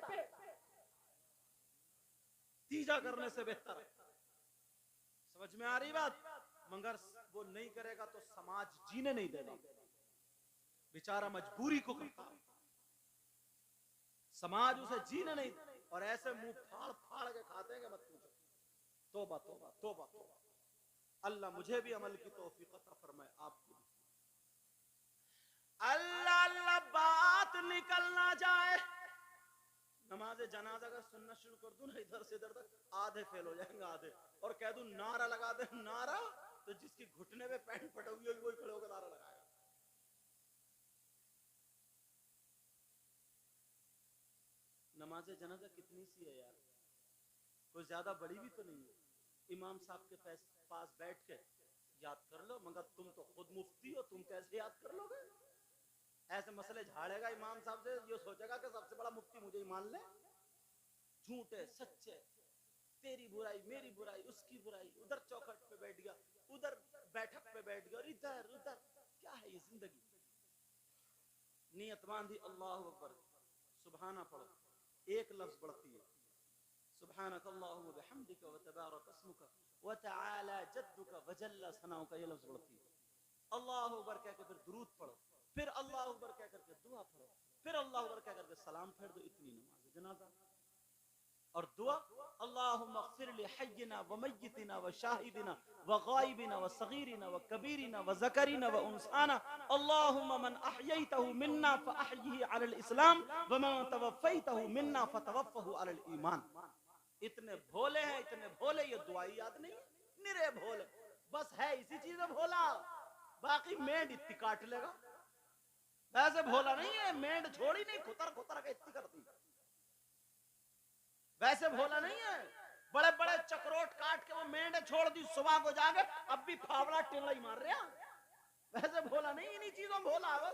तीजा करने से बेहतर है। समझ में आ रही बात? मगर वो नहीं करेगा तो समाज जीने नहीं देगा, बेचारा मजबूरी को करता, समाज उसे जीने नहीं। और ऐसे मुंह फाड़ फाड़ के खाते हैं कि मत पूछो। तौबा तौबा तौबा तौबा। अल्लाह मुझे भी अमल की तौफीक अता फरमाए, आपको भी। अल्लाह अल्लाह बात निकल ना जाए। नमाज जनाजा का सुनना शुरू कर दूं ना इधर से इधर तक, आधे फेल हो जाएंगे आधे। और कह दूं नारा लगा दे, नारा, तो जिसकी घुटने पे पैंट फटी हुई होगी वही खड़े होकर नारा लगाएगा। नमाज जनाजा कितनी सी है यार, कोई ज्यादा बड़ी भी तो नहीं है। इमाम साहब के पास बैठ के याद कर लो, मगर तुम तो खुद मुफ्ती हो, तुम कैसे याद कर लोगे? ऐसे मसले झाड़ेगा इमाम साहब से, ये सोचेगा कि सबसे बड़ा मुफ्ती मुझे ही मान ले। झूठे सच्चे, तेरी बुराई मेरी बुराई, उसकी बुराई, उधर चौखट पे बैठ गया, उधर बैठक पे बैठ गया, और इधर उधर। क्या है ये जिंदगी? नियत बांधी, अल्लाहु अकबर, सुभाना पढ़ो, एक लफ्ज बढ़ती है, सुभानक अल्लाहुम्मा व बिहम्दिका व तबारक अस्मुका व तआला जद्दुका व जल्ला सनाउका, ये लफ्ज बढ़ती है। अल्लाहु अकबर कहकर फिर दुरूद पढ़ो, फिर अल्लाहु अकबर कहकर के दुआ पढ़ो, फिर अल्लाहु अकबर कहकर के सलाम फेर दो। इतनी नमाज जनाजा। और दुआ, अल्लाहुम्मा अग़फिर लि हय्यिना व मय्यितिना व शाहिदिना व गायबिना व सगीरिना व कबीरिना व ज़करिना व उनसाना, अल्लाहुम्मा मन अहयैतहु मिन्ना फ़अहयिही अलल इस्लाम व मन तवफ़्फ़ैतहु मिन्ना फ़तवफ़्फ़हु अलल ईमान। इतने भोले हैं, इतने भोले, ये दुआ ही याद नहीं, निरे भोले। बस है इसी चीज में भोला, बाकी मेंढ इतनी काट लेगा, वैसे भोला नहीं है। मेंढ छोड़ी नहीं, खुतर खुतर के इतनी करती, वैसे भोला नहीं है। बड़े बड़े चक्रोट काट के वो मेंढ छोड़ दी, सुबह को जाके अब भी फावड़ा टेंगड़ा ही मार रहे हैं, वैसे भोला नहीं। इन्हीं चीजों में भोला है।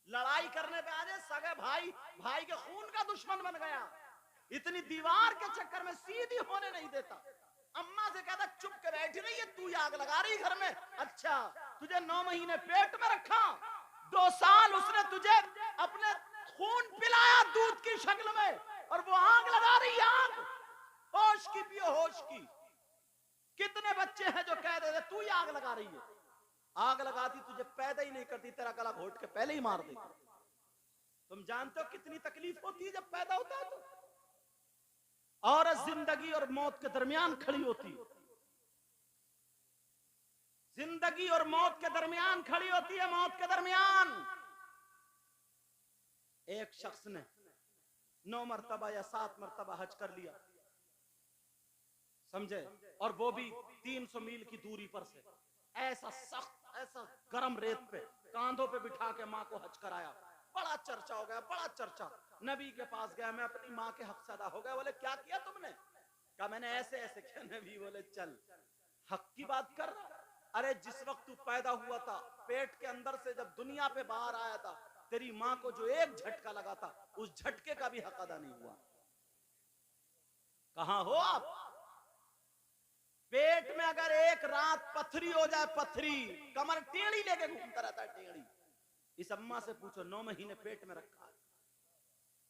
लड़ाई करने पे आ जाए, सगे भाई भाई के खून का दुश्मन बन गया, इतनी दीवार के चक्कर में सीधी होने नहीं देता। अम्मा से कहता चुप के बैठी रही है, तू आग लगा रही घर में। अच्छा, तुझे 9 महीने पेट में रखा, 2 साल उसने तुझे अपने खून पिलाया दूध की शक्ल में, और वो आग लगा रही है। आग होश की पियो, होश की। कितने बच्चे हैं जो कह देते तू ही आग लगा रही है। आग लगाती तुझे पैदा ही नहीं करती, तेरा गला घोट के पहले ही मार देती। तुम जानते हो कितनी तकलीफ होती है जब पैदा होता है तो। औरत जिंदगी और मौत के दरमियान खड़ी होती, जिंदगी और मौत के दरमियान खड़ी होती है। मौत के दरमियान एक शख्स ने 9 मरतबा या 7 मरतबा हज कर लिया, समझे, और वो भी 300 मील की दूरी पर से, ऐसा सख्त, ऐसा गर्म रेत पे कांधों पे बिठा के माँ को हज कराया। बड़ा चर्चा हो गया, बड़ा चर्चा। नबी के पास गया, मैं अपनी माँ के हक से अदा हो गया। बोले क्या किया तुमने? कहा मैंने ऐसे ऐसे किया। नबी बोले चल, हक की बात कर रहा। अरे जिस वक्त तू पैदा हुआ था, पेट के अंदर से जब दुनिया पे बाहर आया था, तेरी माँ को जो एक झटका लगा था, उस झटके का भी हक अदा नहीं हुआ। कहां हो आप? पेट में अगर एक रात पथरी हो जाए, पथरी, कमर टेढ़ी लेके घूमता रहता है, टेढ़ी। इस अम्मा से पूछो, 9 महीने पेट में रखा,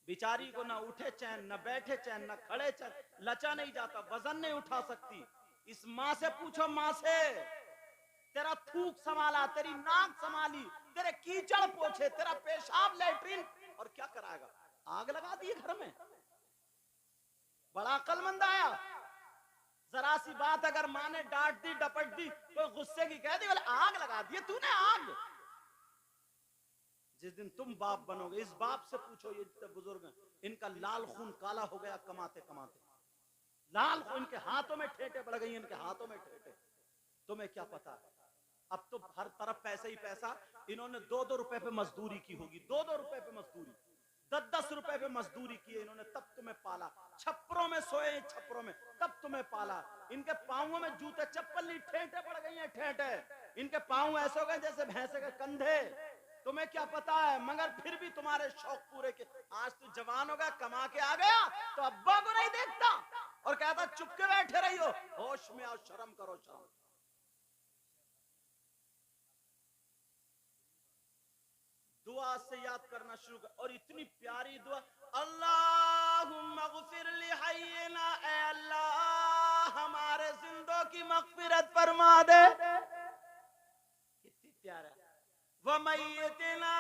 बिचारी को ना उठे चैन, ना बैठे चैन, ना खड़े चैन, लचा नहीं जाता, वजन नहीं उठा सकती। इस माँ से पूछो, माँ से, तेरा तेरा थूक संभाला, तेरी नाक संभाली, तेरे कीचड़ पोछे, तेरा पेशाब लेटरिन, और क्या कराएगा? आग लगा दी घर में। बड़ा अक्लमंद आया। जरा सी बात अगर माँ ने डांट दी, डपट दी, तो गुस्से की कह दी, बोले आग लगा दी तूने, आग। जिस दिन तुम बाप बनोगे, इस बाप से पूछो, ये जितने बुजुर्ग हैं, इनका लाल खून काला हो गया कमाते कमाते, लाल खून, इनके हाथों में ठेटे पड़ गई, इनके हाथों में ठेटे। तुम्हें क्या पता? अब तो हर तरफ पैसा ही पैसा। इन्होंने 2-2 रुपए पे मजदूरी की होगी, 2-2 रुपए पे मजदूरी, 10-10 रुपए पे मजदूरी की इन्होंने, तब तुम्हें पाला। छप्परों में सोए, छप्परों में, तब तुम्हें पाला। इनके पांवों में जूते चप्पल नहीं, ठेठे पड़ गई हैं, ठेठे। इनके पांव ऐसे हो गए जैसे भैंसे के कंधे। तुम्हें क्या पता है? मगर फिर भी तुम्हारे शौक पूरे के। आज तू जवान हो गया, कमा के आ गया, तो अब्बा को नहीं देखता और कहता चुप के बैठे रही हो। होश में आओ, शर्म करो, शर्म। दुआ से याद करना शुरू कर, और इतनी प्यारी दुआ, अल्लाहुम्मा गफिर li हय्यिना, ऐ अल्लाह हमारे जिंदों की मगफिरत फरमा दे। कितनी प्यारा। व मय्यितना,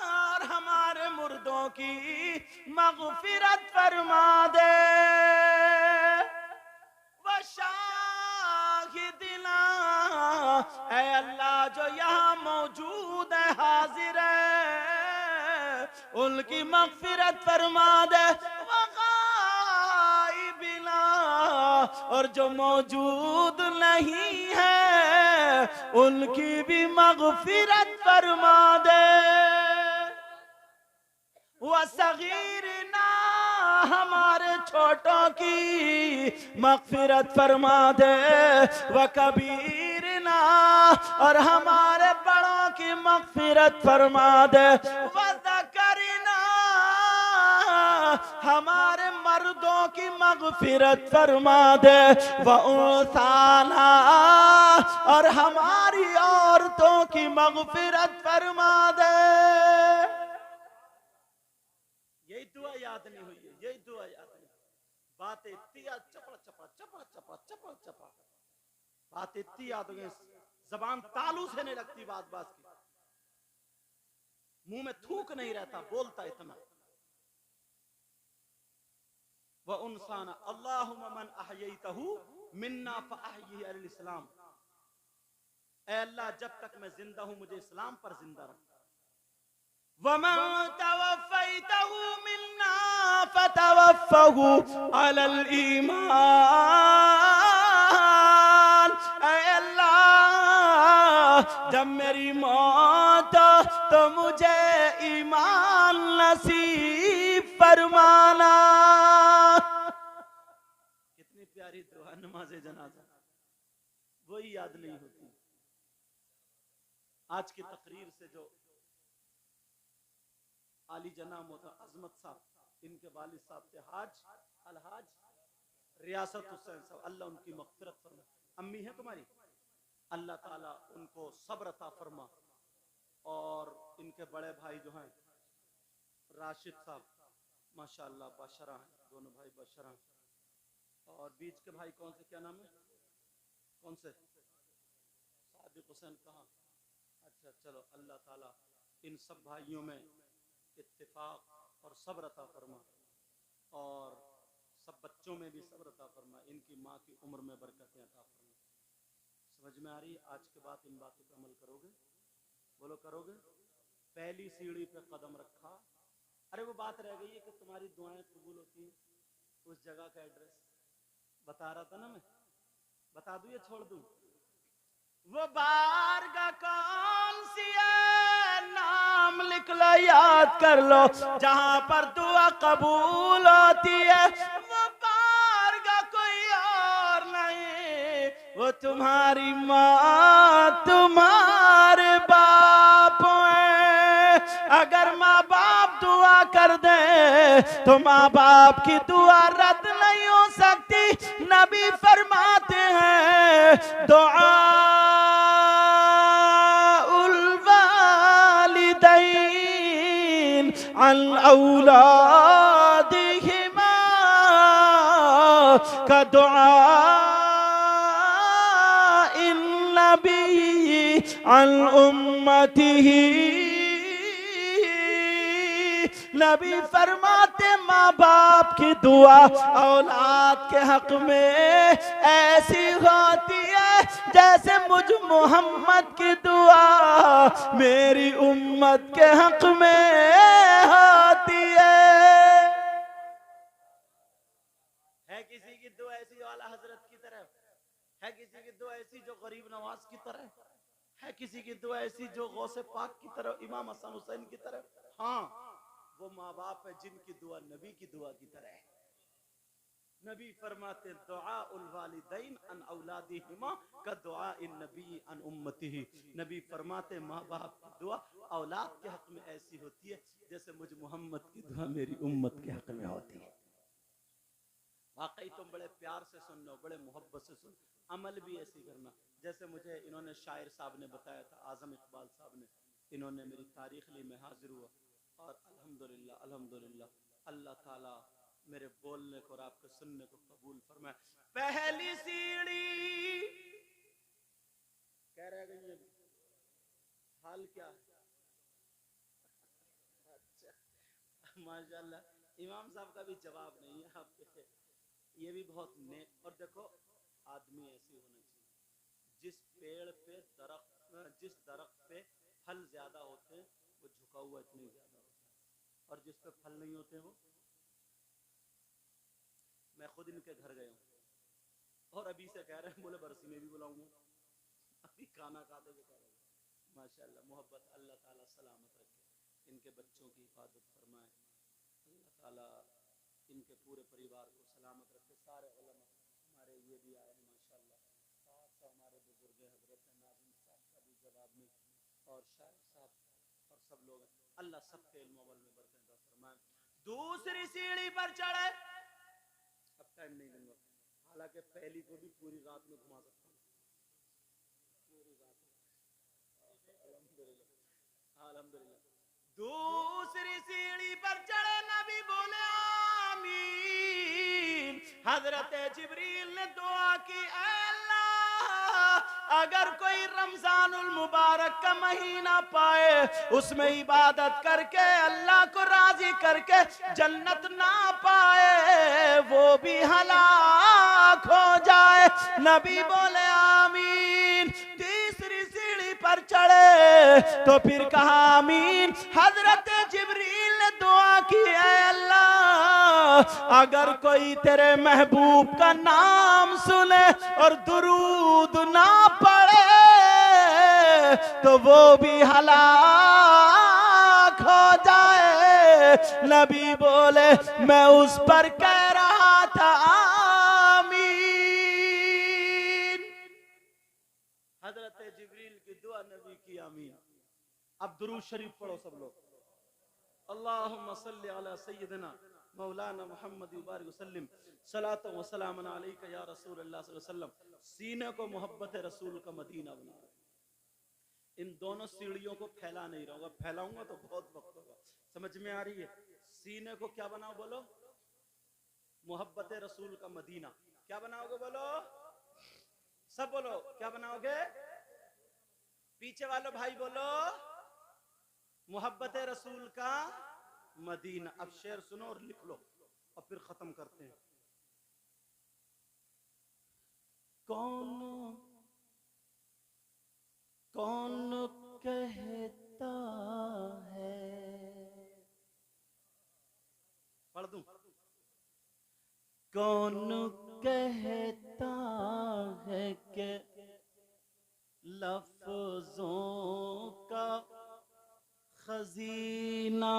और हमारे मुर्दों की मगफिरत फरमा दे। व शाहिदिना, ऐ अल्लाह जो यहाँ मौजूद है, हाजिर है, उनकी मगफिरत फरमा दे। व गाइबिना, और जो मौजूद नहीं है, उनकी भी मगफिरत फरमा दे। व सगीरना, हमारे छोटों की मगफिरत फरमा दे। व कबीरना, और हमारे बड़ों की मगफिरत फरमा दे। व ज़करना, हमारे मर्दों की मगफिरत फरमा दे। व उन्साना, और हमारी औरतों की मगफिरत फरमा दे। यही दुआ याद नहीं हुई है, यही दुआ याद नहीं। बातें इतनी याद, चपड़ चपड़ चपड़ चपड़ चपड़ चपड़, बातें इतनी याद हो गई, जबान तालू से नहीं लगती बात बात की, मुंह में थूक नहीं रहता, बोलता इतना। व उनसाना, अल्लाहुम्मा मन अहयैतहु मिन्ना फअहयिही अलल इस्लाम, ऐ अल्लाह जब तक मैं जिंदा हूं मुझे इस्लाम पर जिंदा रख। वमन तवफ़ैतहु मिन्ना फतवफ़्फ़हु अलल ईमान, ऐ अल्लाह जब मेरी मौत तो मुझे ईमान नसीब फरमाना। कितनी प्यारी दुआ, नमाज़े जनाजा वही याद नहीं होती। आज की तकरीर से जो आली जनाब मोहतरम अजमत साहब, इनके वालिद साहब थे हाज अलहाज रियासत हुसैन साहब, अल्लाह उनकी मग़फ़िरत फरमा। अम्मी है तुम्हारी, अल्लाह ताला उनको सब्र अता फरमा। और इनके बड़े भाई जो हैं राशिद साहब, माशाअल्लाह बशरा हैं, दोनों भाई बशरा हैं। और बीच के भाई कौन से, क्या नाम है, कौन से, सादिक हुसैन कहाँ? अच्छा चलो, अल्लाह ताला इन सब भाइयों में इत्तिफाक और सब्र अता फरमा, और सब बच्चों में भी सब्र अता फरमा, इनकी माँ की उम्र में बरकतें अता फरमा। समझ में आ रही? आज के बाद इन बातों पर अमल करोगे? बोलो करोगे? पहली सीढ़ी पे कदम रखा। अरे वो बात रह गई है कि तुम्हारी दुआएं कबूल होती हैं, उस जगह का एड्रेस बता रहा था ना मैं, बता दूं या छोड़ दूं? वो बारगाह कौन सी है, नाम लिख लो, याद कर लो, जहां पर दुआ कबूल होती है। वो बारगाह कोई और नहीं, वो तुम्हारी माँ, तुम्हारे बाप हैं। अगर माँ बाप दुआ कर दे तो माँ बाप की दुआ रद्द नहीं हो सकती। नबी फरमाते हैं, दुआ अन औलादिहिमा का दुआ इन्ना नबी अन उम्मतिही। नबी फरमाते माँ बाप की दुआ औलाद के हक में ऐसी होती है जैसे मुझ मोहम्मद की दुआ मेरी उम्मत के हक में होती है किसी की दुआ ऐसी आला हजरत की तरह, है किसी की दुआ ऐसी जो गरीब नवाज की तरह, है किसी की दुआ ऐसी जो गौसे पाक की तरह, इमाम हसन हुसैन की तरह? हाँ, वो माँ बाप है जिनकी दुआ नबी की दुआ की तरह है। नबी फरमाते दुआ उल वालिदैन अन औलादिहिमा का दुआ इन नबी अन उम्मतिही। नबी फरमाते माँ बाप की दुआ औलाद के हक में ऐसी होती है जैसे मुझ मोहम्मद की दुआ मेरी उम्मत के हक में होती है। वाकई तुम बड़े प्यार से सुन लो, बड़े मोहब्बत से सुन, अमल भी ऐसी करना। जैसे मुझे इन्होंने शायर साहब ने बताया था, आजम इकबाल साहब ने, इन्होंने मेरी तारीख ली, मैं हाजिर हुआ और अल्हम्दुलिल्लाह अल्हम्दुलिल्लाह अल्लाह ताला मेरे बोलने को और आपके सुनने को कबूल फरमाए। पहली सीढ़ी कह रहे हैं हाल क्या? अच्छा, माशाल्लाह इमाम साहब का भी जवाब नहीं है आपके, ये भी बहुत नेक। और देखो आदमी ऐसी होना चाहिए जिस पेड़ पे जिस दरख्त पे फल ज्यादा होते हैं वो झुका हुआ इतनी ज्यादा होता है, और जिस पे फल नहीं होते वो, मैं खुद इनके घर गया हूँ और अभी से कह रहे हैं बोले बरसी में भी बुलाऊंगा, अभी खाना खाते हुए कह रहे हैं। माशाल्लाह मोहब्बत, अल्लाह ताला सलामत रखे, इनके बच्चों की हिफाजत फरमाए, अल्लाह ताला इनके पूरे परिवार को सलामत रखे। सारे उलमा हमारे ये भी आए हैं माशाल्लाह, साथ हमारे बुजुर्ग हजरत नाज़िम साहब का भी जवाब में, और शायर साहब और सब लोग, अल्लाह सबके इल्म अमल में बरकत फरमाए। दूसरी सीढ़ी पर चढ़े, अब टाइम नहीं लूंगा, हालांकि पहली को भी पूरी रात में घुमा सकता हूँ, पूरी रात। अल्हम्दुलिल्लाह अल्हम्दुलिल्लाह। दूसरी सीढ़ी पर चढ़े, नबी बोले आमीन। हजरत जिब्रील ने दुआ की, अगर कोई रमजानुल मुबारक का महीना पाए उसमें इबादत करके अल्लाह को राजी करके जन्नत ना पाए वो भी हलाक हो जाए। नबी बोले आमीन। तीसरी सीढ़ी पर चढ़े तो फिर कहा आमीन। हजरत जिब्रील ने दुआ की, अल्लाह अगर कोई तेरे महबूब का नाम सुने और दुरूद ना पड़े तो वो भी हलाक हो जाए। नबी बोले मैं उस पर कह रहा था आमीन। हजरत जिब्रील की दुआ, नबी की आमीन। अब दुरूद शरीफ पढ़ो सब लोग। अल्लाहुम्मा सल्ली अला सय्यिदिना मौलाना मुहम्मद बारिक वसल्लम सलातो व सलामन अलैका या रसूल अल्लाह सल्लल्लाहु अलैहि वसल्लम। सीने को मोहब्बत रसूल का मदीना बना। इन दोनों सीढ़ियों को फैला नहीं रहूंगा, फैलाऊंगा तो बहुत वक्त होगा। समझ में आ रही है? सीने को क्या बनाओ बोलो? मोहब्बत रसूल का मदीना। क्या बनाओगे बोलो? सब बोलो क्या बनाओगे? पीछे वालों भाई बोलो मोहब्बत रसूल का मदीना। अब शेर सुनो और लिख लो और फिर खत्म करते हैं। कौन कौन कहता है, पढ़ दूं? कौन कहता है कि लफ्जों का खजीना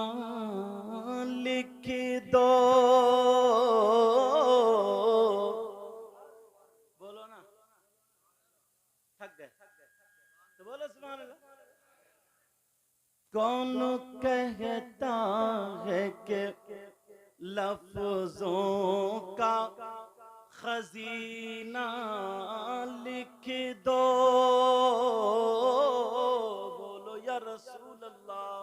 लिख दो। बोलो ना, थक गए तो बोलो सुभान अल्लाह। कौन कहता है कि लफ्जों का खजीना लिख दो। बोलो या रसूल अल्लाह।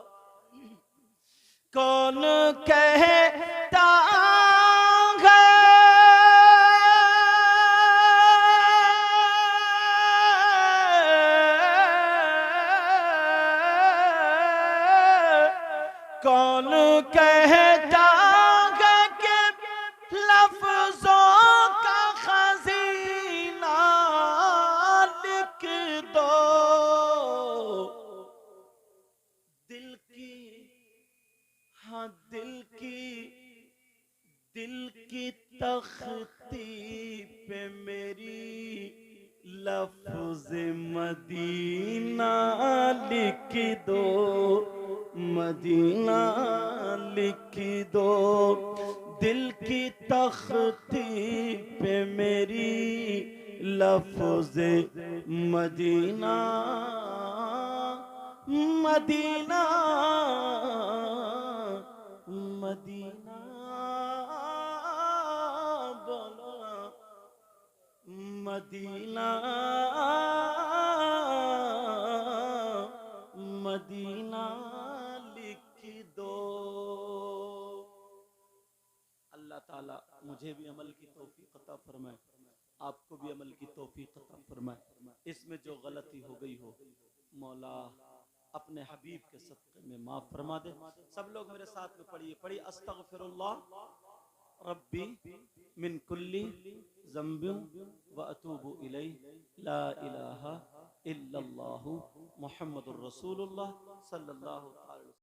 कौन कहता है कौन कहता है कि लफ्जों का खजीना लिख दो, दिल की, हाँ दिल की तख्ती पे मेरी लफ्ज मदीना लिख दो, मदीना लिख दो, दिल की तख्ती पे मेरी लफ्ज मदीना, मदीना, मदीना बोलो, मदीना, मदीना लिख दो। अल्लाह ताला मुझे भी अमल की तौफीक अता फरमाए, आपको भी अमल की तौफीक अता फरमाए। इसमें जो गलती हो गई हो मौला अपने हबीब के सदक़े में माफ फरमा दे। सब लोग मेरे साथ में पढ़िए अस्तगफिरुल्लाह रब्बी मिन कुल्ली ज़ंबिन व अतूबु इलैहि, ला इलाहा इल्लल्लाहु मुहम्मदुर रसूलुल्लाह सल्लल्लाहु अलैहि वसल्लम।